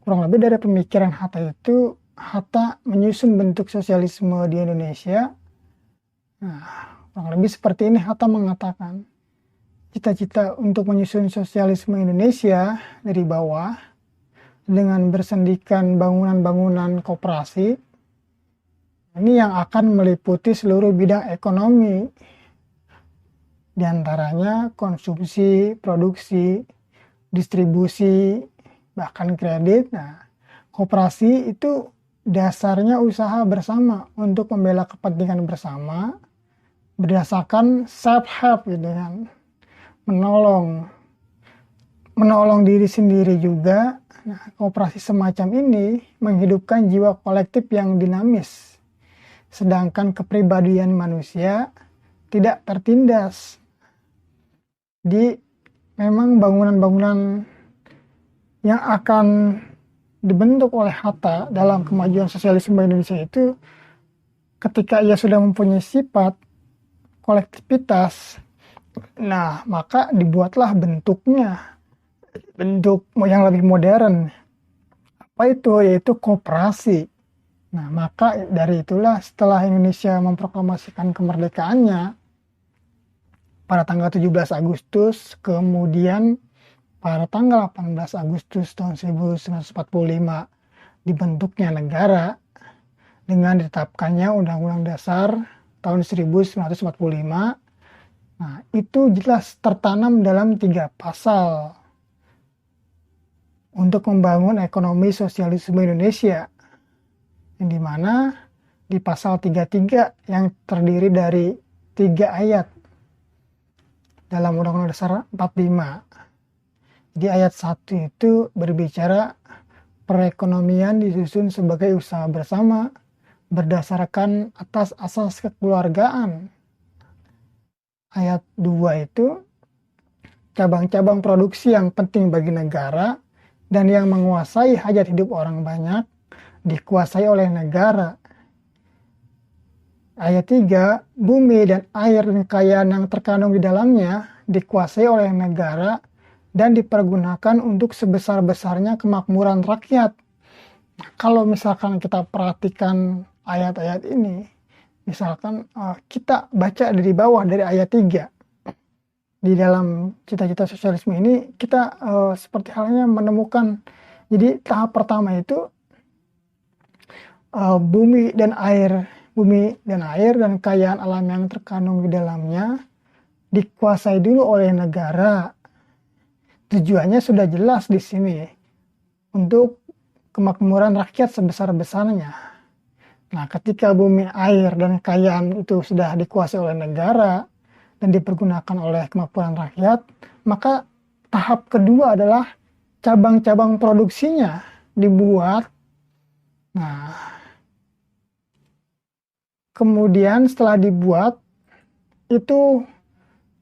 Kurang lebih dari pemikiran Hatta itu, Hatta menyusun bentuk sosialisme di Indonesia. Nah, kurang lebih seperti ini Hatta mengatakan, cita-cita untuk menyusun sosialisme Indonesia dari bawah dengan bersendikan bangunan-bangunan koperasi, ini yang akan meliputi seluruh bidang ekonomi, diantaranya konsumsi, produksi, distribusi, bahkan kredit. Nah, koperasi itu dasarnya usaha bersama untuk membela kepentingan bersama, berdasarkan self-help gitu kan, menolong diri sendiri juga. Nah, koperasi semacam ini menghidupkan jiwa kolektif yang dinamis, sedangkan kepribadian manusia tidak tertindas. Di memang bangunan-bangunan yang akan dibentuk oleh Hatta dalam kemajuan sosialisme Indonesia itu, ketika ia sudah mempunyai sifat kolektivitas, nah maka dibuatlah bentuknya, bentuk yang lebih modern. Apa itu? Yaitu koperasi. Nah, maka dari itulah setelah Indonesia memproklamasikan kemerdekaannya pada tanggal 17 Agustus, kemudian pada tanggal 18 Agustus tahun 1945 dibentuknya negara dengan ditetapkannya Undang-Undang Dasar tahun 1945. Nah, itu jelas tertanam dalam 3 pasal untuk membangun ekonomi sosialisme Indonesia, yang dimana di pasal 33 yang terdiri dari 3 ayat dalam Undang-Undang Dasar 45. Di ayat 1 itu berbicara perekonomian disusun sebagai usaha bersama berdasarkan atas asas kekeluargaan. Ayat 2 itu cabang-cabang produksi yang penting bagi negara dan yang menguasai hajat hidup orang banyak dikuasai oleh negara. Ayat 3, bumi dan air dan kekayaan yang terkandung di dalamnya dikuasai oleh negara dan dipergunakan untuk sebesar-besarnya kemakmuran rakyat. Kalau misalkan kita perhatikan ayat-ayat ini, misalkan kita baca dari bawah dari ayat 3, di dalam cita-cita sosialisme ini kita seperti halnya menemukan, jadi tahap pertama itu bumi dan air dan kekayaan alam yang terkandung di dalamnya dikuasai dulu oleh negara. Tujuannya sudah jelas di sini, untuk kemakmuran rakyat sebesar-besarnya. Nah, ketika bumi, air, dan kekayaan itu sudah dikuasai oleh negara dan dipergunakan oleh kemakmuran rakyat, maka tahap kedua adalah cabang-cabang produksinya dibuat. Nah, kemudian setelah dibuat itu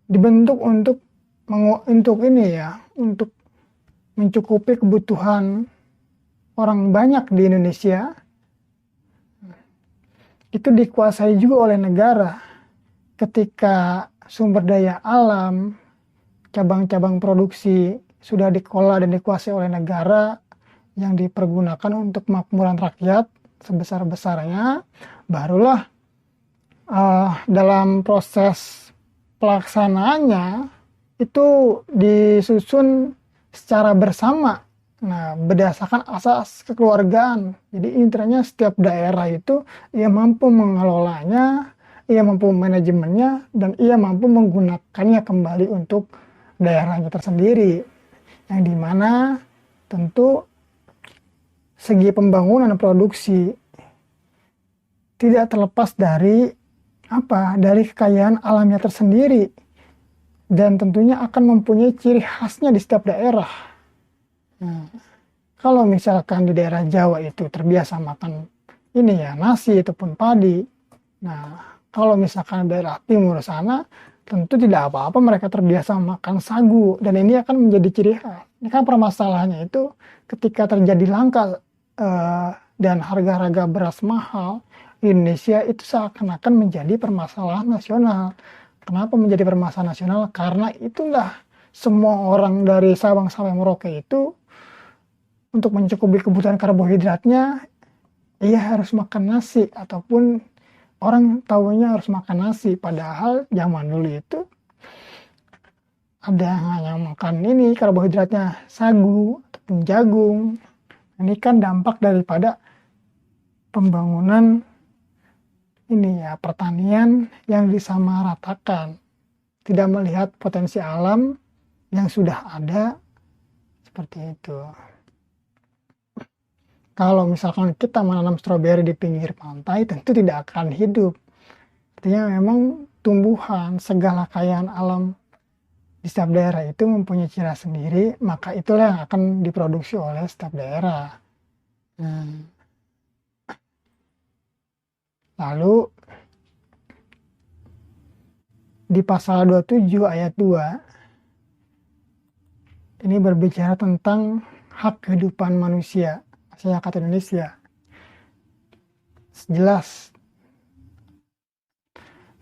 dibentuk untuk mencukupi kebutuhan orang banyak di Indonesia. Itu dikuasai juga oleh negara ketika sumber daya alam, cabang-cabang produksi sudah dikelola dan dikuasai oleh negara yang dipergunakan untuk makmuran rakyat sebesar-besarnya, barulah dalam proses pelaksanaannya itu disusun secara bersama. Nah, berdasarkan asas kekeluargaan. Jadi intinya setiap daerah itu ia mampu mengelolanya, ia mampu manajemennya, dan ia mampu menggunakannya kembali untuk daerahnya tersendiri. Yang dimana tentu segi pembangunan produksi tidak terlepas dari dari kekayaan alamnya tersendiri. Dan tentunya akan mempunyai ciri khasnya di setiap daerah. Nah, kalau misalkan di daerah Jawa itu terbiasa makan nasi ataupun padi. Nah, kalau misalkan daerah timur sana tentu tidak apa-apa mereka terbiasa makan sagu, dan ini akan menjadi ciri khas. Ini kan permasalahannya itu ketika terjadi langka dan harga-harga beras mahal, Indonesia itu seakan-akan menjadi permasalahan nasional. Kenapa menjadi permasalahan nasional? Karena itulah semua orang dari Sabang sampai Merauke itu untuk mencukupi kebutuhan karbohidratnya, ia harus makan nasi, ataupun orang tahunya harus makan nasi. Padahal zaman dulu itu ada yang makan karbohidratnya sagu ataupun jagung. Ini kan dampak daripada pembangunan pertanian yang disamaratakan, tidak melihat potensi alam yang sudah ada seperti itu. Kalau misalkan kita menanam stroberi di pinggir pantai, tentu tidak akan hidup. Artinya memang tumbuhan, segala kekayaan alam di setiap daerah itu mempunyai ciri khas sendiri, maka itulah yang akan diproduksi oleh setiap daerah. Lalu di pasal 27 ayat 2 ini berbicara tentang hak kehidupan manusia masyarakat Indonesia. Jelas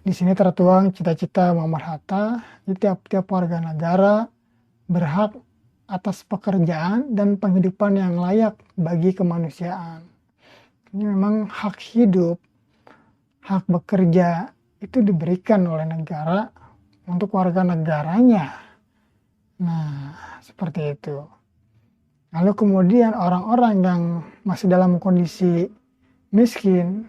di sini tertuang cita-cita Muhammad Hatta, tiap warga negara berhak atas pekerjaan dan penghidupan yang layak bagi kemanusiaan. Ini memang hak hidup, hak bekerja itu diberikan oleh negara untuk warga negaranya. Nah, seperti itu. Lalu kemudian orang-orang yang masih dalam kondisi miskin,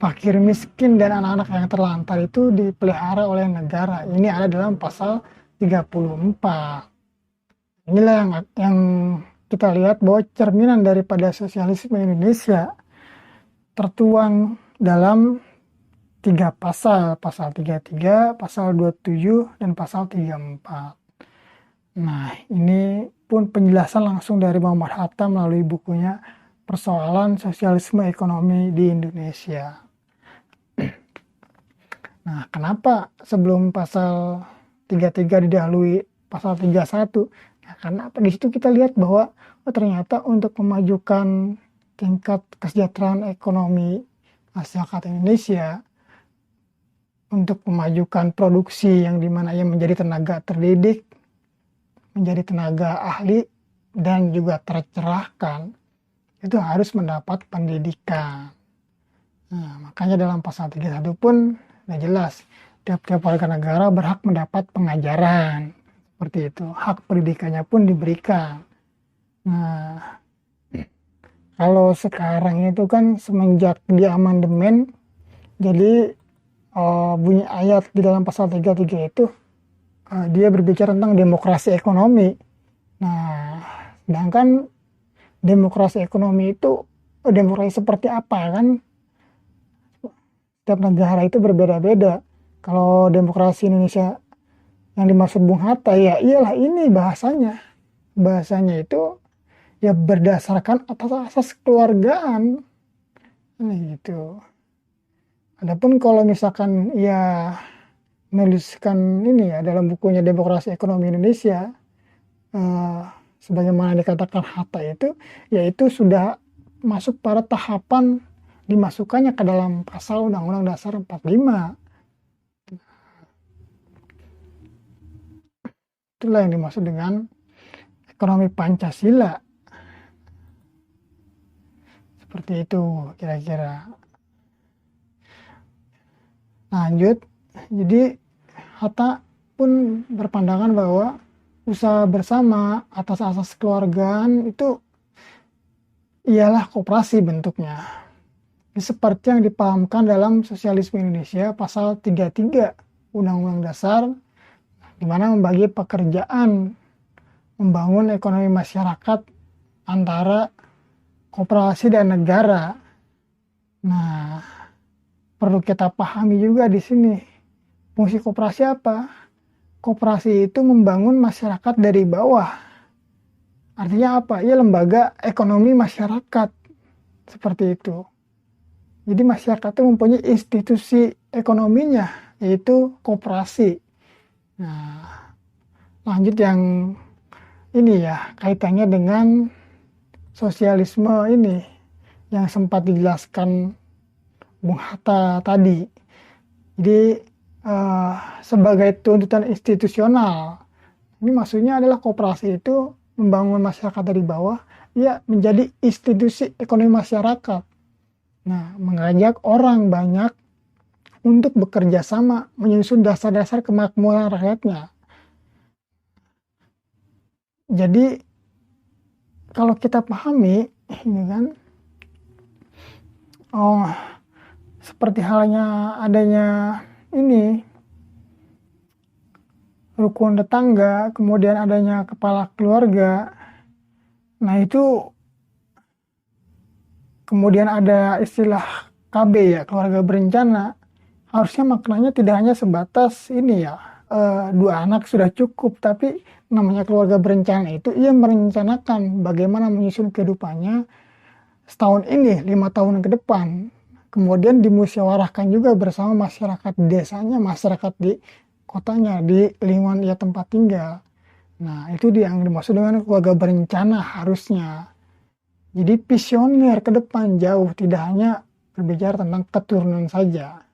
fakir miskin, dan anak-anak yang terlantar itu dipelihara oleh negara. Ini ada dalam pasal 34. Inilah yang kita lihat bahwa cerminan daripada sosialisme Indonesia tertuang dalam 3 pasal, pasal 33, pasal 27, dan pasal 34. Nah, ini pun penjelasan langsung dari Muhammad Hatta melalui bukunya Persoalan Sosialisme Ekonomi di Indonesia. Nah, kenapa sebelum pasal 33 didahului pasal 31? Nah, karena di situ kita lihat bahwa ternyata untuk memajukan tingkat kesejahteraan ekonomi masyarakat Indonesia, untuk memajukan produksi yang dimana ia menjadi tenaga terdidik, menjadi tenaga ahli, dan juga tercerahkan, itu harus mendapat pendidikan. Nah, makanya dalam pasal 31 pun sudah jelas, tiap-tiap warga negara berhak mendapat pengajaran. Seperti itu, hak pendidikannya pun diberikan. Nah, kalau sekarang itu kan semenjak di amandemen, jadi bunyi ayat di dalam pasal 33 itu dia berbicara tentang demokrasi ekonomi. Nah, sedangkan demokrasi ekonomi itu demokrasi seperti apa kan? Setiap negara itu berbeda-beda. Kalau demokrasi Indonesia yang dimaksud Bung Hatta, ya iyalah ini bahasanya. Bahasanya itu ya berdasarkan atas asas keluargaan. Gitu. Adapun kalau misalkan ia menuliskan dalam bukunya Demokrasi Ekonomi Indonesia, sebagaimana dikatakan Hatta itu, yaitu sudah masuk pada tahapan dimasukkannya ke dalam pasal Undang-Undang Dasar 45. Itulah yang dimaksud dengan ekonomi Pancasila. Seperti itu kira-kira. Lanjut, jadi Hatta pun berpandangan bahwa usaha bersama atas asas kekeluargaan itu ialah koperasi bentuknya. Seperti yang dipahamkan dalam Sosialisme Indonesia pasal 33 Undang-Undang Dasar, di mana membagi pekerjaan membangun ekonomi masyarakat antara koperasi dan negara. Nah, perlu kita pahami juga di sini. Fungsi koperasi apa? Koperasi itu membangun masyarakat dari bawah. Artinya apa? Ya lembaga ekonomi masyarakat. Seperti itu. Jadi masyarakat itu mempunyai institusi ekonominya, yaitu koperasi. Nah, lanjut yang ini ya, kaitannya dengan sosialisme ini yang sempat dijelaskan Bung Hatta tadi. Jadi sebagai tuntutan institusional, ini maksudnya adalah koperasi itu membangun masyarakat dari bawah, ya menjadi institusi ekonomi masyarakat. Nah, mengajak orang banyak untuk bekerja sama menyusun dasar-dasar kemakmuran rakyatnya. Jadi kalau kita pahami ini kan, seperti halnya adanya ini rukun tetangga, kemudian adanya kepala keluarga. Nah itu kemudian ada istilah KB ya, keluarga berencana. Harusnya maknanya tidak hanya sebatas ini ya, 2 anak sudah cukup, tapi namanya keluarga berencana itu ia merencanakan bagaimana menyusun kehidupannya setahun ini, 5 tahun ke depan. Kemudian dimusyawarahkan juga bersama masyarakat desanya, masyarakat di kotanya, di lingkungan ia tempat tinggal. Nah itu yang dimaksud dengan keluarga berencana harusnya. Jadi visioner ke depan jauh, tidak hanya berbicara tentang keturunan saja.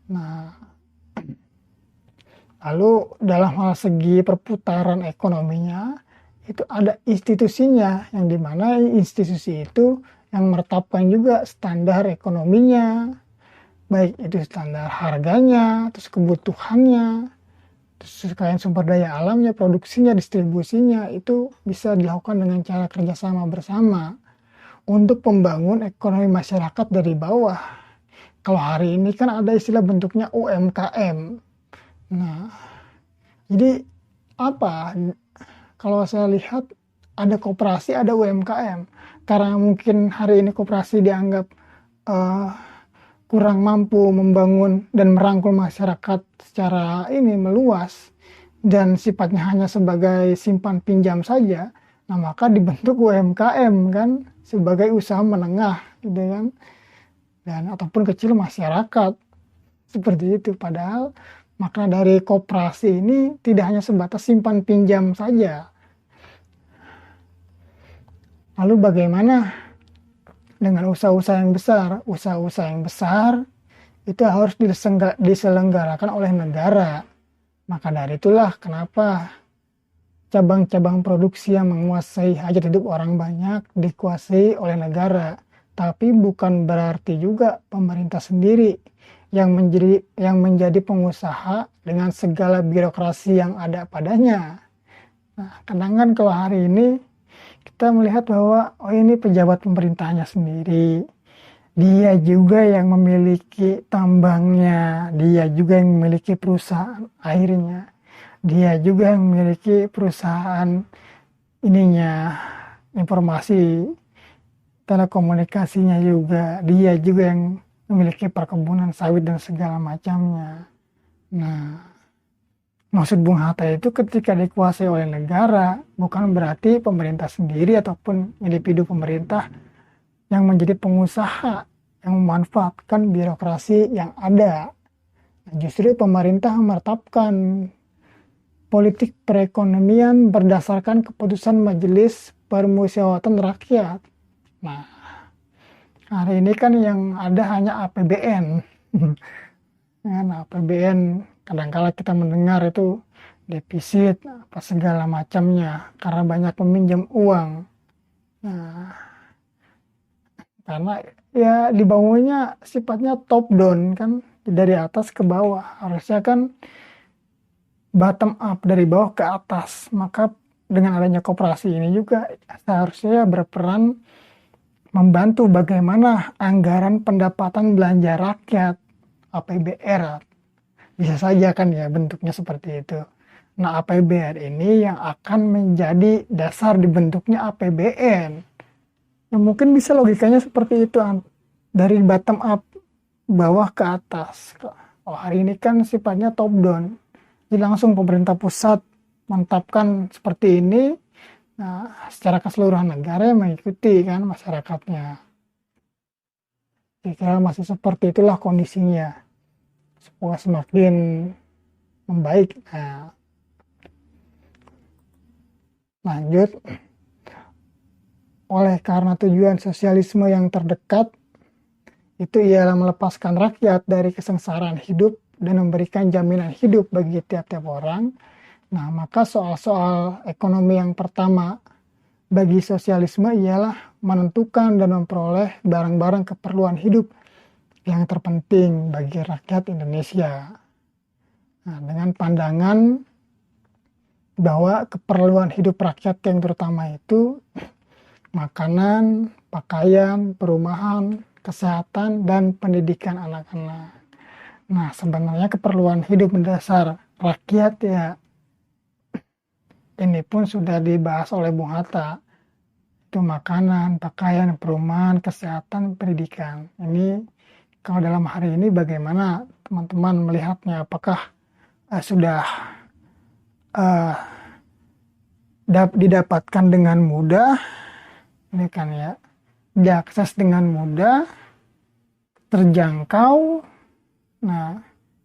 Nah, lalu dalam hal segi perputaran ekonominya, itu ada institusinya, yang dimana institusi itu yang menetapkan juga standar ekonominya, baik itu standar harganya, terus kebutuhannya, terus sekalian sumber daya alamnya, produksinya, distribusinya, itu bisa dilakukan dengan cara kerjasama bersama untuk membangun ekonomi masyarakat dari bawah. Kalau hari ini kan ada istilah bentuknya UMKM. Nah, jadi apa? Kalau saya lihat ada koperasi, ada UMKM. Karena mungkin hari ini koperasi dianggap kurang mampu membangun dan merangkul masyarakat secara ini meluas dan sifatnya hanya sebagai simpan pinjam saja. Nah, maka dibentuk UMKM kan sebagai usaha menengah gitu kan. Dan ataupun kecil masyarakat seperti itu. Padahal makna dari koperasi ini tidak hanya sebatas simpan pinjam saja. Lalu bagaimana dengan usaha-usaha yang besar? Usaha-usaha yang besar itu harus diselenggarakan oleh negara. Maka dari itulah kenapa cabang-cabang produksi yang menguasai hajat hidup orang banyak dikuasai oleh negara. Tapi bukan berarti juga pemerintah sendiri yang menjadi pengusaha dengan segala birokrasi yang ada padanya. Nah, kadang kan kalau hari ini kita melihat bahwa ini pejabat pemerintahnya sendiri, dia juga yang memiliki tambangnya, dia juga yang memiliki perusahaan airnya, dia juga yang memiliki perusahaan ininya, informasi telekomunikasinya juga, dia juga yang memiliki perkebunan sawit dan segala macamnya. Nah, maksud Bung Hatta itu ketika dikuasai oleh negara, bukan berarti pemerintah sendiri ataupun individu pemerintah yang menjadi pengusaha yang memanfaatkan birokrasi yang ada. Nah, justru pemerintah menetapkan politik perekonomian berdasarkan keputusan Majelis Permusyawaratan Rakyat. Nah, hari ini kan yang ada hanya APBN. Nah, APBN kadangkala kita mendengar itu defisit, apa segala macamnya karena banyak meminjam uang. Nah, karena ya dibangunnya sifatnya top down kan, dari atas ke bawah. Harusnya kan bottom up, dari bawah ke atas. Maka dengan adanya koperasi ini juga seharusnya berperan membantu bagaimana anggaran pendapatan belanja rakyat APBR. Bisa saja kan ya bentuknya seperti itu. Nah, APBR ini yang akan menjadi dasar dibentuknya APBN. Ya, mungkin bisa logikanya seperti itu, dari bottom up, bawah ke atas. Oh, hari ini kan sifatnya top down. Jadi langsung pemerintah pusat menetapkan seperti ini. Nah, secara keseluruhan negara mengikuti kan masyarakatnya. Kira-kira masih seperti itulah kondisinya. Semoga semakin membaik. Nah, lanjut. Oleh karena tujuan sosialisme yang terdekat itu ialah melepaskan rakyat dari kesengsaraan hidup dan memberikan jaminan hidup bagi tiap-tiap orang. Nah, maka soal-soal ekonomi yang pertama bagi sosialisme ialah menentukan dan memperoleh barang-barang keperluan hidup yang terpenting bagi rakyat Indonesia. Nah, dengan pandangan bahwa keperluan hidup rakyat yang terutama itu makanan, pakaian, perumahan, kesehatan, dan pendidikan anak-anak. Nah, sebenarnya keperluan hidup mendasar rakyat ya, ini pun sudah dibahas oleh Bung Hatta. Itu makanan, pakaian, perumahan, kesehatan, pendidikan. Ini kalau dalam hari ini bagaimana teman-teman melihatnya? Apakah sudah didapatkan dengan mudah? Ini kan ya, diakses dengan mudah, terjangkau, nah,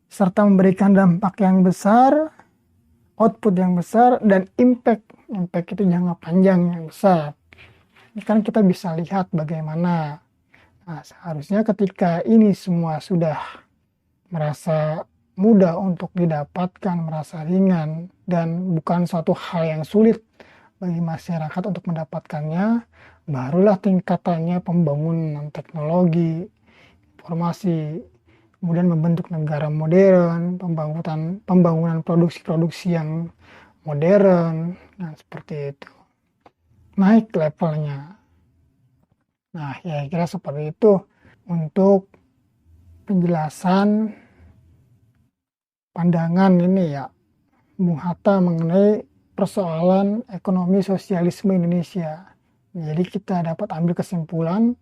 serta memberikan dampak yang besar, output yang besar, dan impact itu jangka panjang yang besar. Ini kan kita bisa lihat bagaimana. Nah, seharusnya ketika ini semua sudah merasa mudah untuk didapatkan, merasa ringan, dan bukan suatu hal yang sulit bagi masyarakat untuk mendapatkannya, barulah tingkatannya pembangunan teknologi, informasi, kemudian membentuk negara modern, pembangunan produksi-produksi yang modern, dan seperti itu. Naik levelnya. Nah, ya kira seperti itu untuk penjelasan pandangan ini ya, Bung Hatta mengenai persoalan ekonomi sosialisme Indonesia. Jadi kita dapat ambil kesimpulan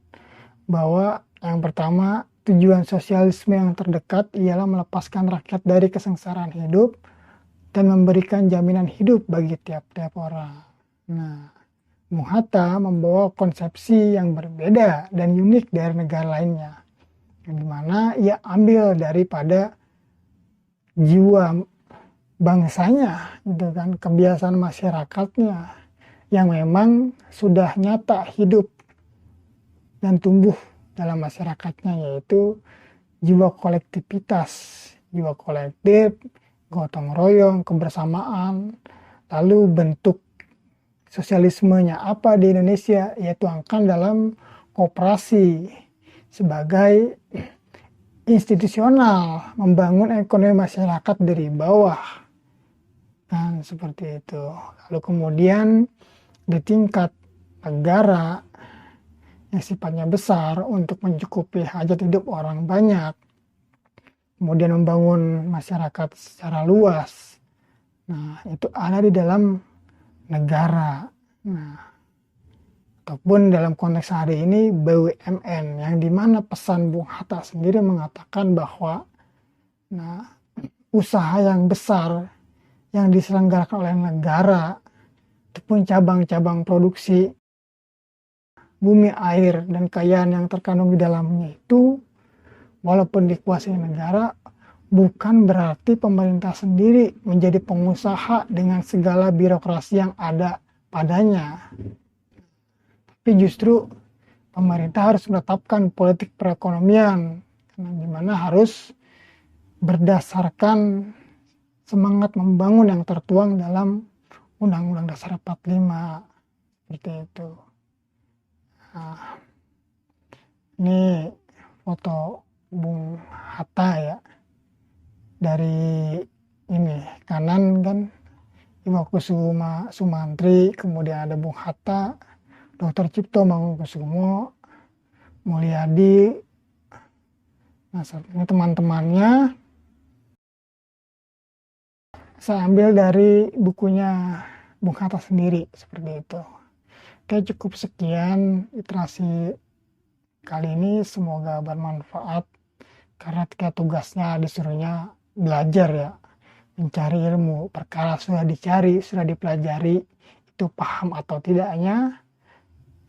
bahwa yang pertama, tujuan sosialisme yang terdekat ialah melepaskan rakyat dari kesengsaraan hidup dan memberikan jaminan hidup bagi tiap-tiap orang. Nah, Bung Hatta membawa konsepsi yang berbeda dan unik dari negara lainnya, yang dimana ia ambil daripada jiwa bangsanya, gitu kan, kebiasaan masyarakatnya yang memang sudah nyata hidup dan tumbuh dalam masyarakatnya, yaitu jiwa kolektivitas, jiwa kolektif, gotong royong, kebersamaan. Lalu bentuk sosialismenya apa di Indonesia, yaitu akan dalam koperasi sebagai institusional, membangun ekonomi masyarakat dari bawah, kan seperti itu. Lalu kemudian di tingkat negara yang sifatnya besar untuk mencukupi hajat hidup orang banyak, kemudian membangun masyarakat secara luas. Nah, itu ada di dalam negara. Nah, ataupun dalam konteks hari ini BUMN, yang dimana pesan Bung Hatta sendiri mengatakan bahwa nah, usaha yang besar yang diselenggarakan oleh negara ataupun cabang-cabang produksi bumi, air, dan kekayaan yang terkandung di dalamnya itu, walaupun dikuasai negara, bukan berarti pemerintah sendiri menjadi pengusaha dengan segala birokrasi yang ada padanya. Tapi justru pemerintah harus menetapkan politik perekonomian, di mana harus berdasarkan semangat membangun yang tertuang dalam Undang-Undang Dasar 45 seperti itu. Nah, ini foto Bung Hatta ya, dari ini kanan kan Iwakusuma Sumantri, kemudian ada Bung Hatta, Dr. Cipto Mangunkusumo, Mulyadi. Nah, ini teman-temannya. Saya ambil dari bukunya Bung Hatta sendiri, seperti itu. Oke, cukup sekian literasi kali ini. Semoga bermanfaat, karena ketika tugasnya disuruhnya belajar ya, mencari ilmu. Perkara sudah dicari, sudah dipelajari, itu paham atau tidaknya,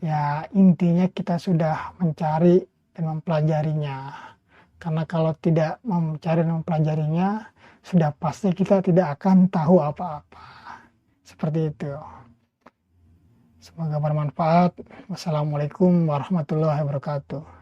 ya intinya kita sudah mencari dan mempelajarinya. Karena kalau tidak mencari dan mempelajarinya, sudah pasti kita tidak akan tahu apa-apa. Seperti itu. Semoga bermanfaat. Wassalamualaikum warahmatullahi wabarakatuh.